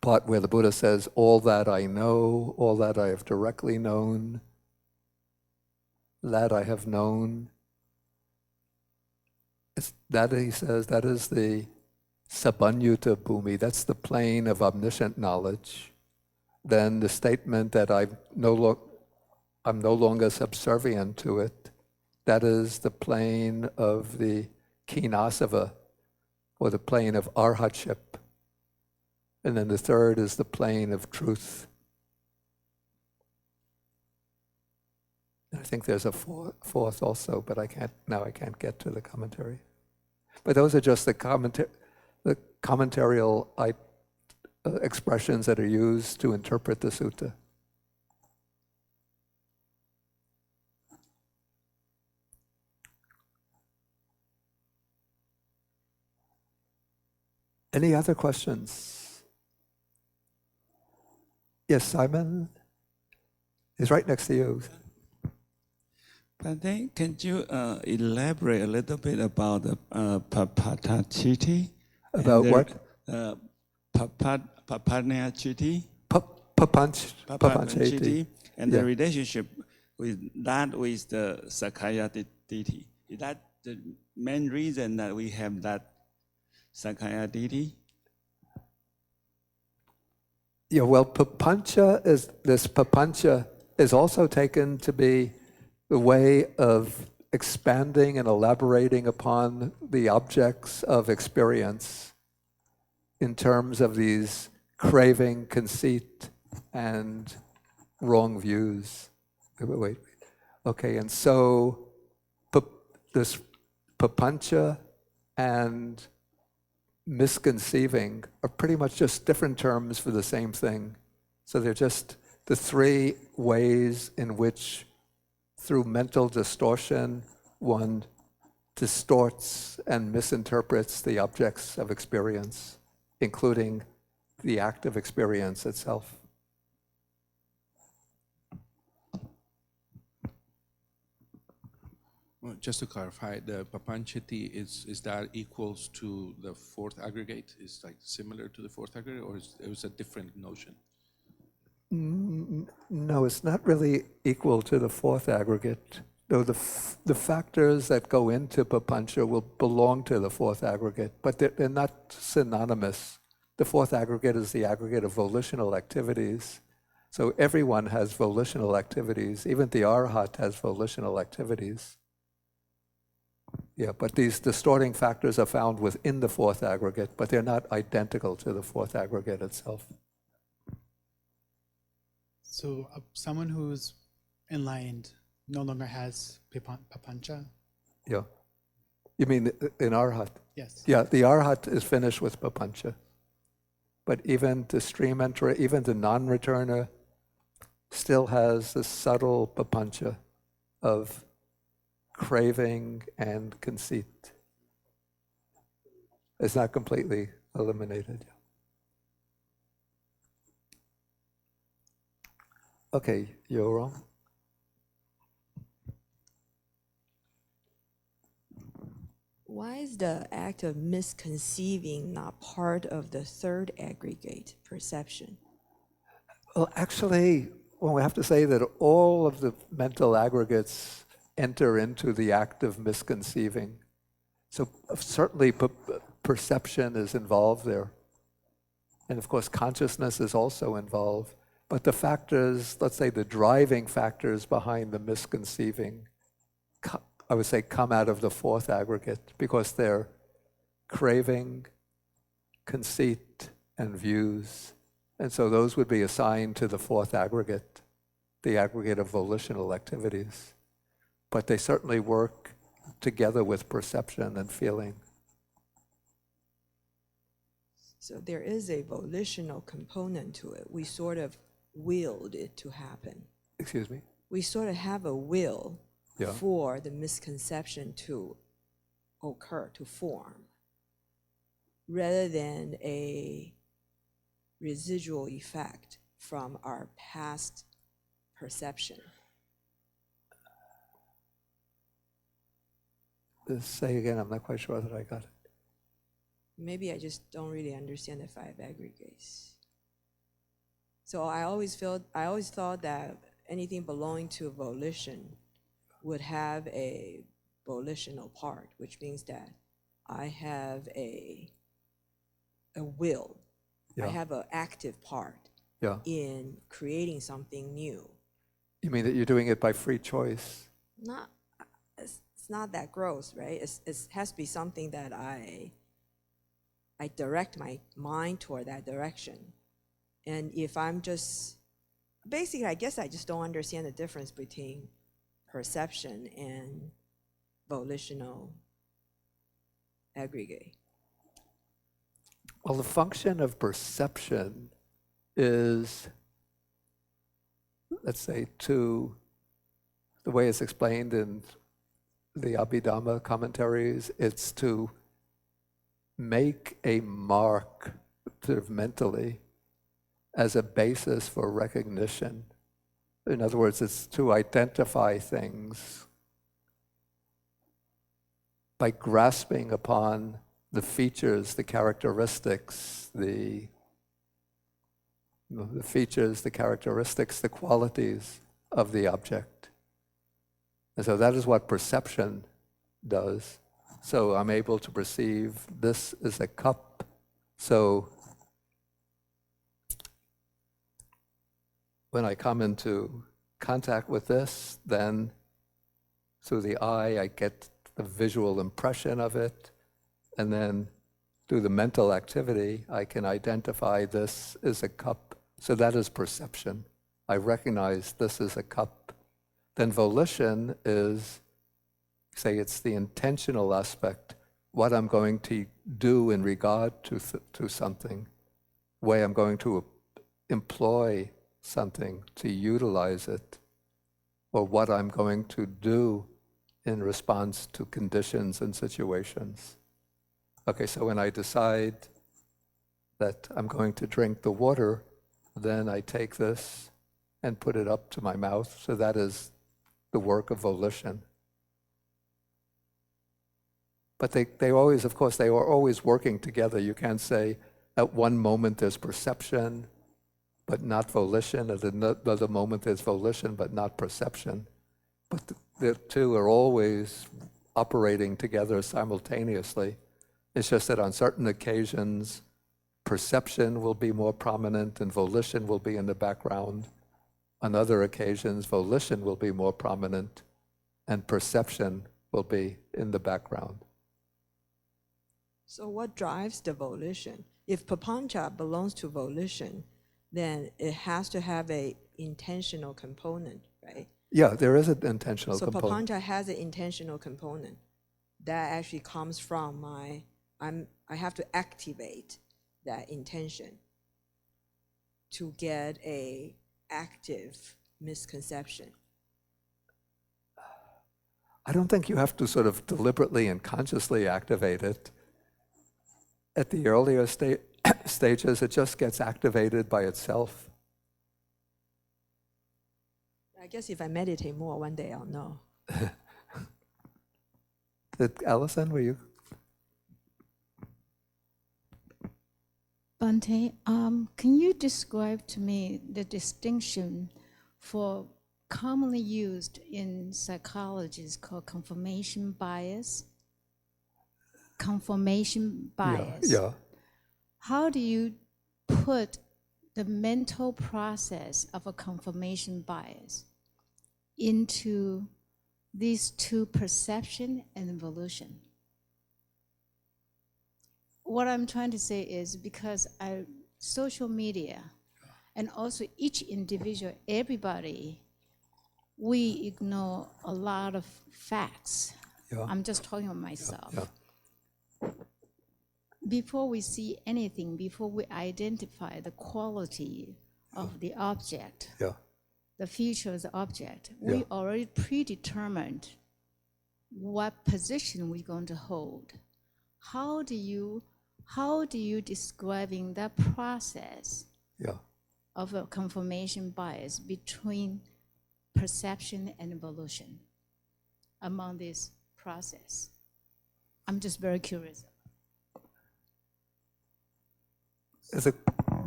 part where the Buddha says, all that I know, all that I have directly known, that I have known. That, he says, that is the Sabbanyuta Bhumi, that's the plane of omniscient knowledge. Then the statement that I'm no longer subservient to it, that is the plane of the Khinasava, or the plane of arhatship. And then the third is the plane of truth. I think there's a fourth also, but I can't get to the commentary. But those are just the commentarial expressions that are used to interpret the sutta. Any other questions? Yes, Simon is right next to you. But then, can you elaborate a little bit about the Papañca? About what? Papañca. Papañca. And the relationship with the Sakaya deity. Is that the main reason that we have that Sakaya deity? Yeah, well, Papañca is also taken to be the way of expanding and elaborating upon the objects of experience in terms of these craving, conceit, and wrong views. Wait. Okay, and so this Papañca and misconceiving are pretty much just different terms for the same thing. So they're just the three ways in which, through mental distortion, one distorts and misinterprets the objects of experience, including the act of experience itself. Well, just to clarify, the Papañca is that equals to the fourth aggregate? Is like similar to the fourth aggregate, or is it was a different notion? No, it's not really equal to the fourth aggregate. Though the factors that go into Papañca will belong to the fourth aggregate, but they're not synonymous. The fourth aggregate is the aggregate of volitional activities. So everyone has volitional activities. Even the arhat has volitional activities. Yeah, but these distorting factors are found within the fourth aggregate, but they're not identical to the fourth aggregate itself. So someone who's enlightened no longer has Papañca? Yeah. You mean in arhat? Yes. Yeah, the arhat is finished with Papañca. But even the stream enterer, even the non-returner, still has the subtle Papañca of craving and conceit. It's not completely eliminated. Okay, you're wrong. Why is the act of misconceiving not part of the third aggregate, perception? Well, actually, well, we have to say that all of the mental aggregates enter into the act of misconceiving. So certainly perception is involved there. And of course, consciousness is also involved. But the factors, let's say the driving factors behind the misconceiving, I would say come out of the fourth aggregate because they're craving, conceit, and views. And so those would be assigned to the fourth aggregate, the aggregate of volitional activities. But they certainly work together with perception and feeling. So there is a volitional component to it. We sort of willed it to happen. Excuse me? We sort of have a will for the misconception to occur, to form, rather than a residual effect from our past perception. Say again, I'm not quite sure that I got it. Maybe I just don't really understand the 5 aggregates. So I always thought that anything belonging to volition would have a volitional part, which means that I have a will. I Yeah. have an active part Yeah. in creating something new. You mean that you're doing it by free choice? It's not that gross, right? It has to be something that I direct my mind toward that direction. And if I'm just, basically, I guess I just don't understand the difference between perception and volitional aggregate. Well, the function of perception is, let's say, the way it's explained in the Abhidhamma commentaries, it's to make a mark sort of mentally as a basis for recognition. In other words, it's to identify things by grasping upon the features, the characteristics, the qualities of the object. And so that is what perception does. So I'm able to perceive this is a cup. So when I come into contact with this, then through the eye I get the visual impression of it, and then through the mental activity I can identify this is a cup. So that is perception. I recognize this is a cup. Then volition is, say, it's the intentional aspect, what I'm going to do in regard to something, way I'm going to employ something, to utilize it, or what I'm going to do in response to conditions and situations. Okay, so when I decide that I'm going to drink the water, then I take this and put it up to my mouth. So that is the work of volition. But they always, of course, they are always working together. You can't say at one moment there's perception, but not volition. At another moment there's volition, but not perception. But the two are always operating together simultaneously. It's just that on certain occasions, perception will be more prominent and volition will be in the background. On other occasions, volition will be more prominent and perception will be in the background. So what drives the volition? If Papañca belongs to volition, then it has to have an intentional component, right? Yeah, there is an intentional So component. Papañca has an intentional component. That actually comes from I have to activate that intention to get a active misconception. I don't think you have to sort of deliberately and consciously activate it. At the earlier stages, it just gets activated by itself. I guess if I meditate more, one day I'll know. Allison, were you? Bhante, can you describe to me the distinction for commonly used in psychology is called confirmation bias? Confirmation bias. Yeah. How do you put the mental process of a confirmation bias into these two, perception and volition? What I'm trying to say is because social media and also each individual, everybody, we ignore a lot of facts. Yeah. I'm just talking about myself. Yeah. Before we see anything, before we identify the quality of the object, the feature of the object, we already predetermined what position we're going to hold. How do you describing that process of a confirmation bias between perception and volition among this process? I'm just very curious.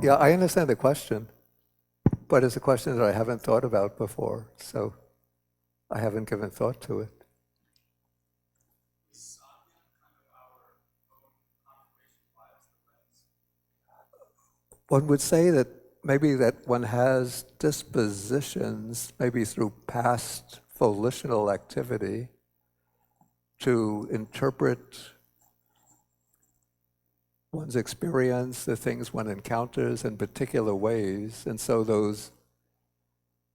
Yeah, I understand the question, but it's a question that I haven't thought about before, so I haven't given thought to it. One would say that maybe that one has dispositions, maybe through past volitional activity, to interpret one's experience, the things one encounters in particular ways, and so those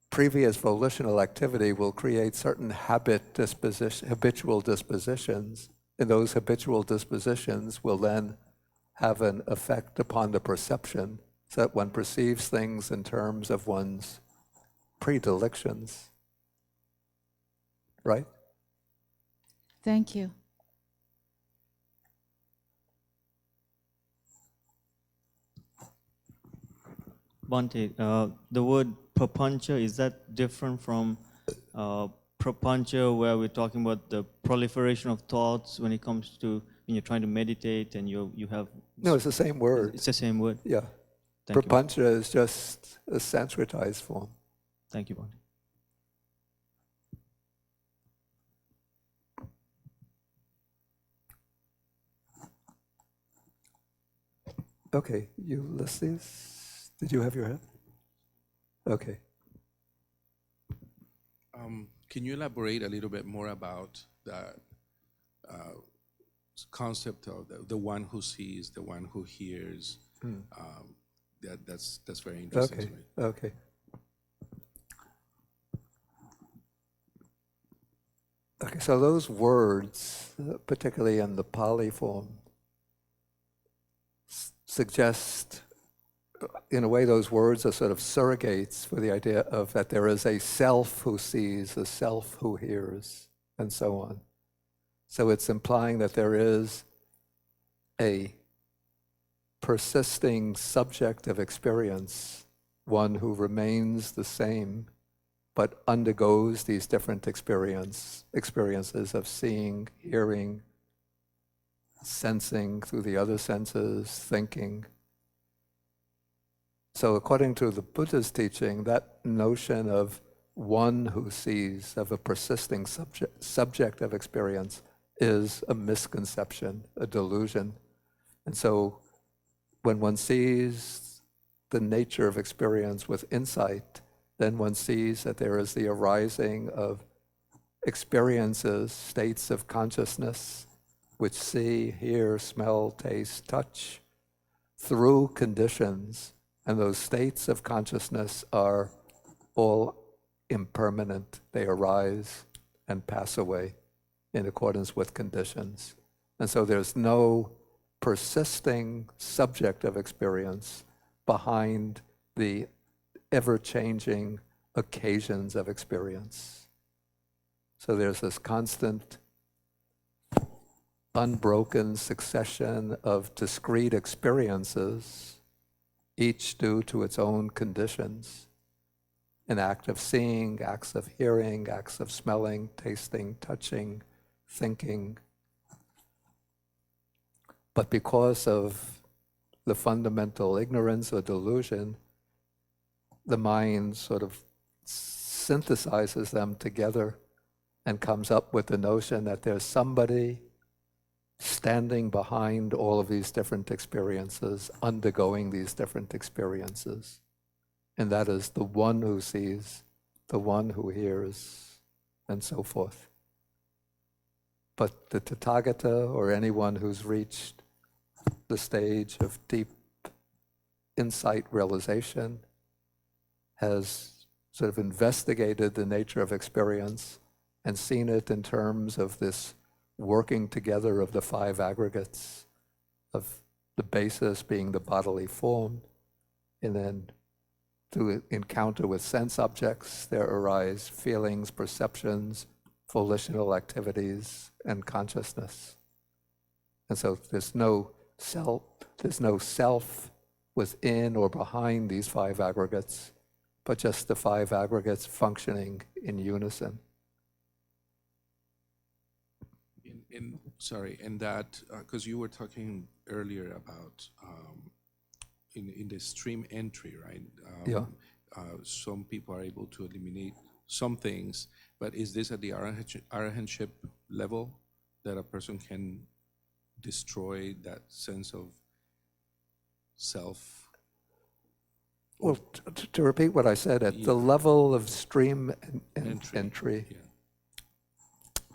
previous volitional activity will create certain habitual dispositions, and those habitual dispositions will then have an effect upon the perception, so that one perceives things in terms of one's predilections. Right? Thank you. Bhante, the word Papañca, is that different from Papañca, where we're talking about the proliferation of thoughts when it comes to when you're trying to meditate and you have... No, it's the same word. It's the same word? Yeah. Thank Papañca is just a Sanskritized form. Thank you, Bhante. Okay, Ulysses, did you have your hand? Okay. Can you elaborate a little bit more about the concept of the one who sees, the one who hears? That's very interesting to me. Okay. Okay, so those words, particularly in the Pali form, suggest, in a way, those words are sort of surrogates for the idea of that there is a self who sees, a self who hears, and so on. So it's implying that there is a persisting subject of experience, one who remains the same, but undergoes these different experiences of seeing, hearing, sensing through the other senses, thinking. So according to the Buddha's teaching, that notion of one who sees, of a persisting subject of experience, is a misconception, a delusion. And so when one sees the nature of experience with insight, then one sees that there is the arising of experiences, states of consciousness, which see, hear, smell, taste, touch, through conditions. And those states of consciousness are all impermanent. They arise and pass away in accordance with conditions. And so there's no persisting subject of experience behind the ever-changing occasions of experience. So there's this constant, unbroken succession of discrete experiences, each due to its own conditions, an act of seeing, acts of hearing, acts of smelling, tasting, touching, thinking. But because of the fundamental ignorance or delusion, the mind sort of synthesizes them together and comes up with the notion that there's somebody standing behind all of these different experiences, undergoing these different experiences. And that is the one who sees, the one who hears, and so forth. But the Tathagata, or anyone who's reached the stage of deep insight realization, has sort of investigated the nature of experience and seen it in terms of this working together of the five aggregates, of the basis being the bodily form, and then through encounter with sense objects, there arise feelings, perceptions, volitional activities, and consciousness. And so there's no self within or behind these five aggregates, but just the five aggregates functioning in unison. Sorry, and that, because you were talking earlier about in the stream entry, right? Some people are able to eliminate some things, but is this at the arahantship level that a person can destroy that sense of self? Well, to repeat what I said, at the level of stream entry,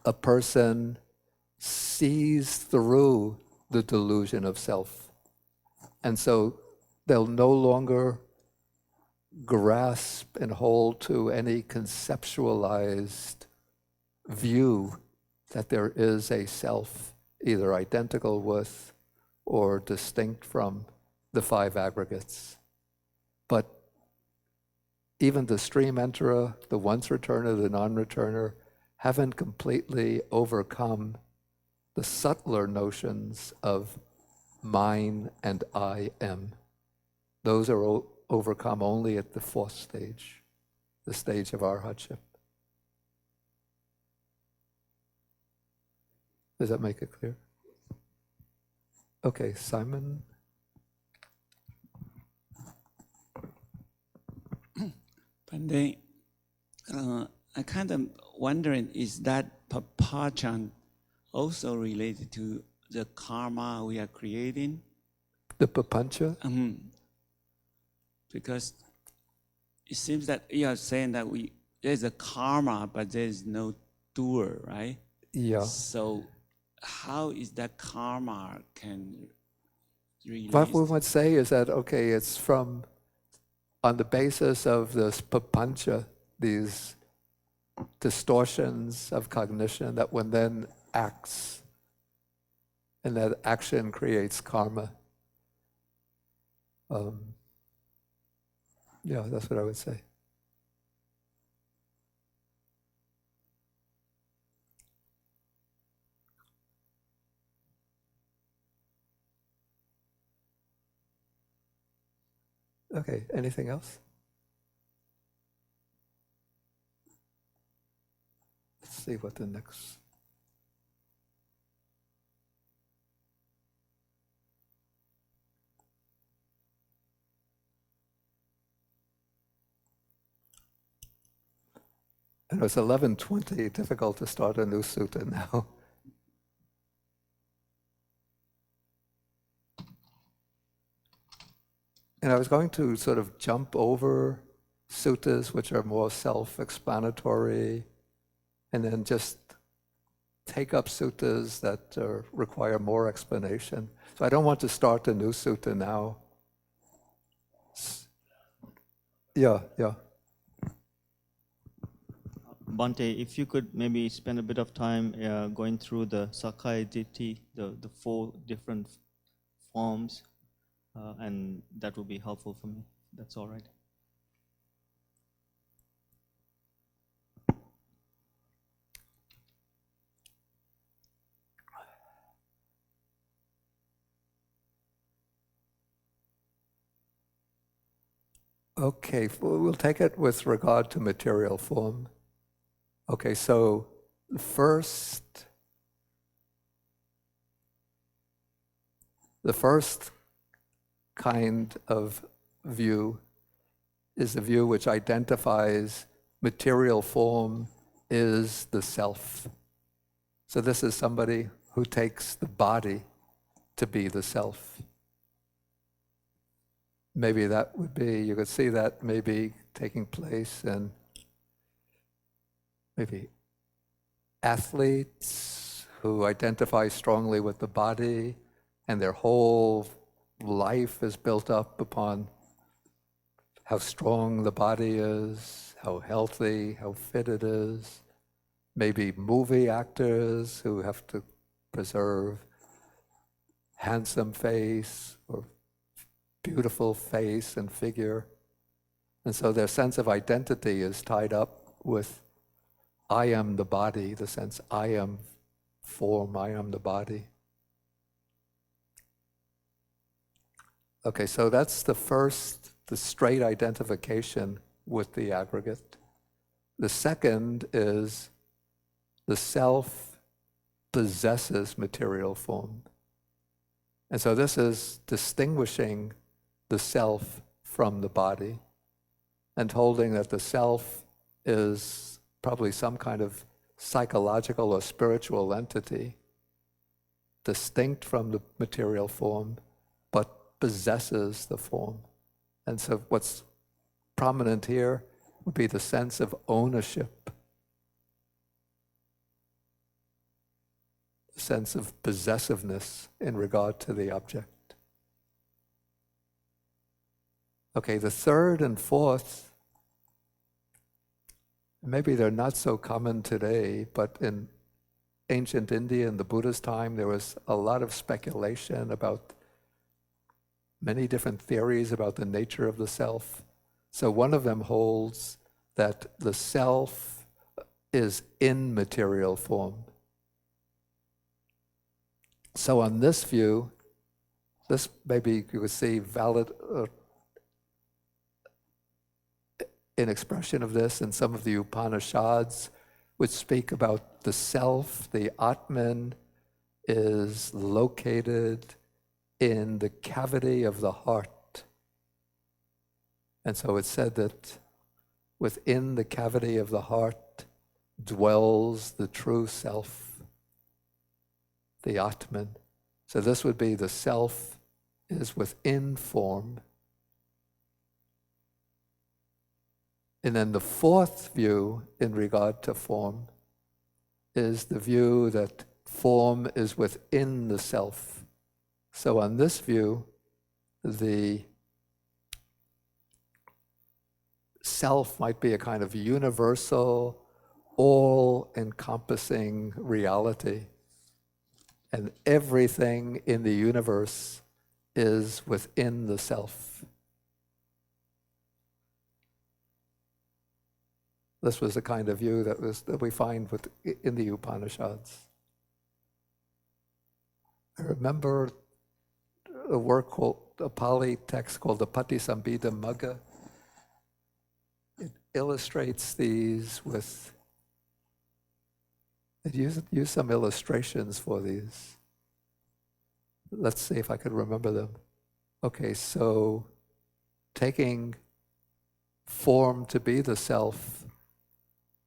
a person sees through the delusion of self. And so they'll no longer grasp and hold to any conceptualized view that there is a self, either identical with or distinct from the five aggregates. But even the stream enterer, the once returner, the non-returner, haven't completely overcome the subtler notions of mine and I am. Those are overcome only at the fourth stage, the stage of arhatship. Does that make it clear? Okay, Simon. Bhante, I kind of wondering, is that Papañca also related to the karma we are creating? The Papañca? Because it seems that you are saying that there's a karma, but there's no doer, right? Yeah. So how is that karma can relate? What we would say is that, okay, it's from, on the basis of this Papañca, these distortions of cognition, that one then acts, and that action creates karma. Yeah, that's what I would say. Okay, anything else? Let's see what the next... And it's 11:20, difficult to start a new sutta now. And I was going to sort of jump over suttas which are more self-explanatory, and then just take up suttas that require more explanation. So I don't want to start a new sutta now. Yeah. Bhante, if you could maybe spend a bit of time going through the Sakkaya Ditthi, the 4 different forms, and that would be helpful for me. That's all right. Okay, we'll take it with regard to material form. Okay, so the first kind of view is the view which identifies material form is the self. So this is somebody who takes the body to be the self. Maybe that would be, you could see that maybe taking place in maybe athletes who identify strongly with the body, and their whole life is built up upon how strong the body is, how healthy, how fit it is. Maybe movie actors who have to preserve handsome face or beautiful face and figure. And so their sense of identity is tied up with I am the body, the sense I am form, I am the body. Okay, so that's the straight identification with the aggregate. The second is the self possesses material form. And so this is distinguishing the self from the body and holding that the self is probably some kind of psychological or spiritual entity distinct from the material form, but possesses the form. And so what's prominent here would be the sense of ownership, the sense of possessiveness in regard to the object. Okay, the third and fourth, maybe they're not so common today, but in ancient India in the Buddha's time, there was a lot of speculation about many different theories about the nature of the self. So one of them holds that the self is in material form. So on this view, this maybe you could see valid an expression of this in some of the Upanishads, which speak about the self, the Atman, is located in the cavity of the heart. And so it's said that within the cavity of the heart dwells the true self, the Atman. So this would be the self is within form. And then the fourth view in regard to form is the view that form is within the self. So on this view, the self might be a kind of universal, all-encompassing reality. And everything in the universe is within the self. This was the kind of view that we find in the Upanishads. I remember a work called, a Pali text called the Patisambhida Magga. It illustrates these with, it used some illustrations for these. Let's see if I could remember them. Okay, so taking form to be the self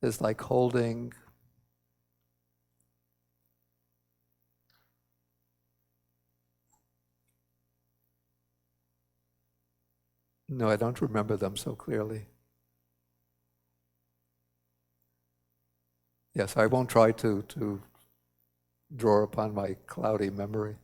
is like holding no, I don't remember them so clearly. Yes, I won't try to draw upon my cloudy memory.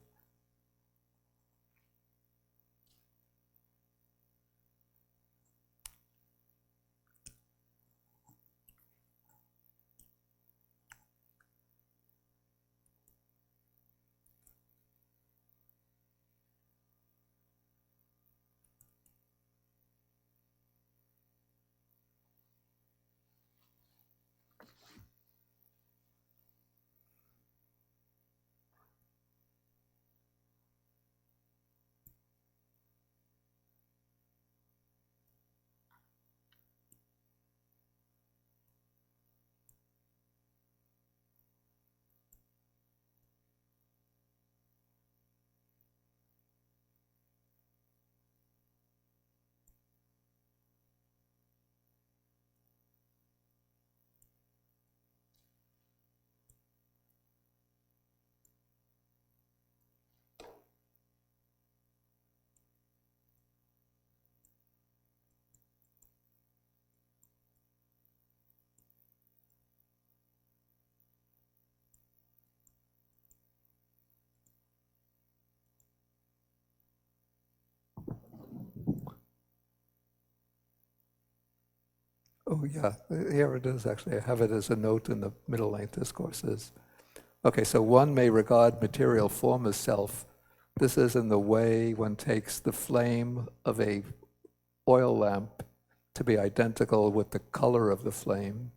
Oh yeah, here it is actually. I have it as a note in the middle length discourses. Okay, so one may regard material form as self. This is in the way one takes the flame of a oil lamp to be identical with the color of the flame.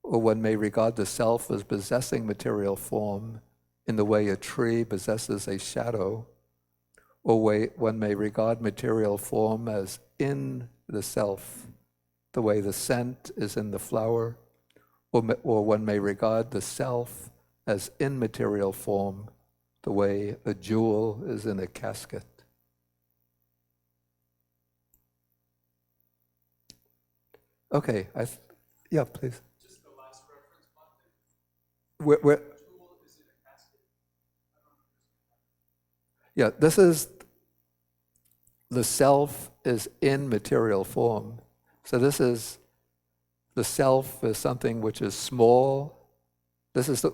Or one may regard the self as possessing material form in the way a tree possesses a shadow. Or one may regard material form as in the self, the way the scent is in the flower, or one may regard the self as immaterial form, the way a jewel is in a casket. Okay, yeah, please. Just the last reference, Bhante. Where, Jewel is in a casket. I don't understand. yeah, this is, the self is in material form. So this is, the self is something which is small. This is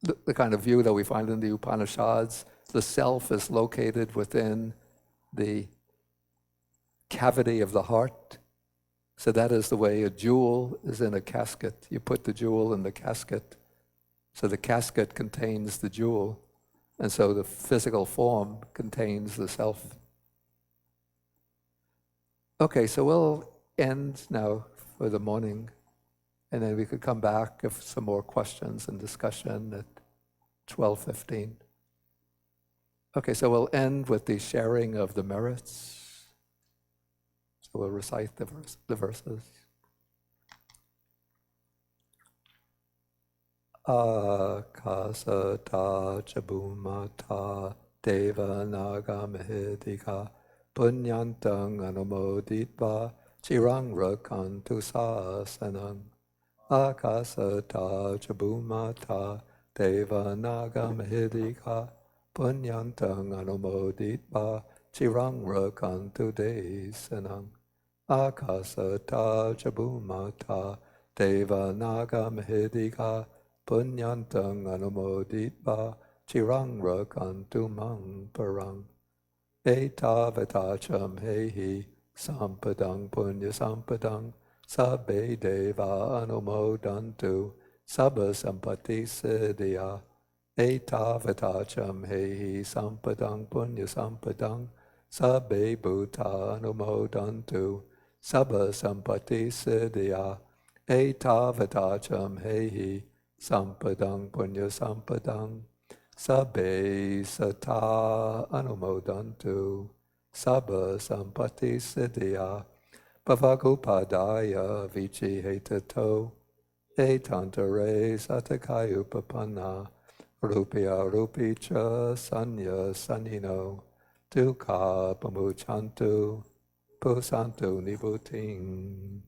the kind of view that we find in the Upanishads. The self is located within the cavity of the heart. So that is the way a jewel is in a casket. You put the jewel in the casket. So the casket contains the jewel. And so the physical form contains the self. Okay, so we'll end now for the morning. And then we could come back if some more questions and discussion at 12:15. Okay, so we'll end with the sharing of the merits. So we'll recite the verses. Akasata chabumata deva naga mahedika punyantang anumoditva chirang rakantu sasanang. Akasata chabumata deva naga mahedika punyantang anumoditva chirang rakantu desanang. Akasata chabumata deva naga mahedika punyantang anumoditva chirang rakantu mang parang. Etavatacham hehi sampadang punya sampadang sabbe deva anumodantu sabba sampati siddhya. Etavatacham hehi sampadang punya sampadang sabbe bhuta anumodantu sabba sampati siddhya. Etavatacham hehi sampadang punya sampadang sabbe sata anumodantu sabba sampati siddhya. Bhavagupadaya vici hetato etantare satakayupapanna rupya rupicha sanya sanino dukkha pamuchantu pusantu nibuting.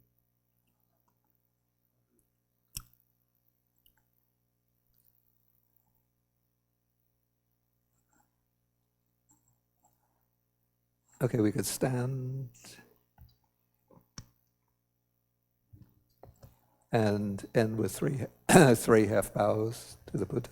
Okay, we could stand and end with three half bows to the Buddha.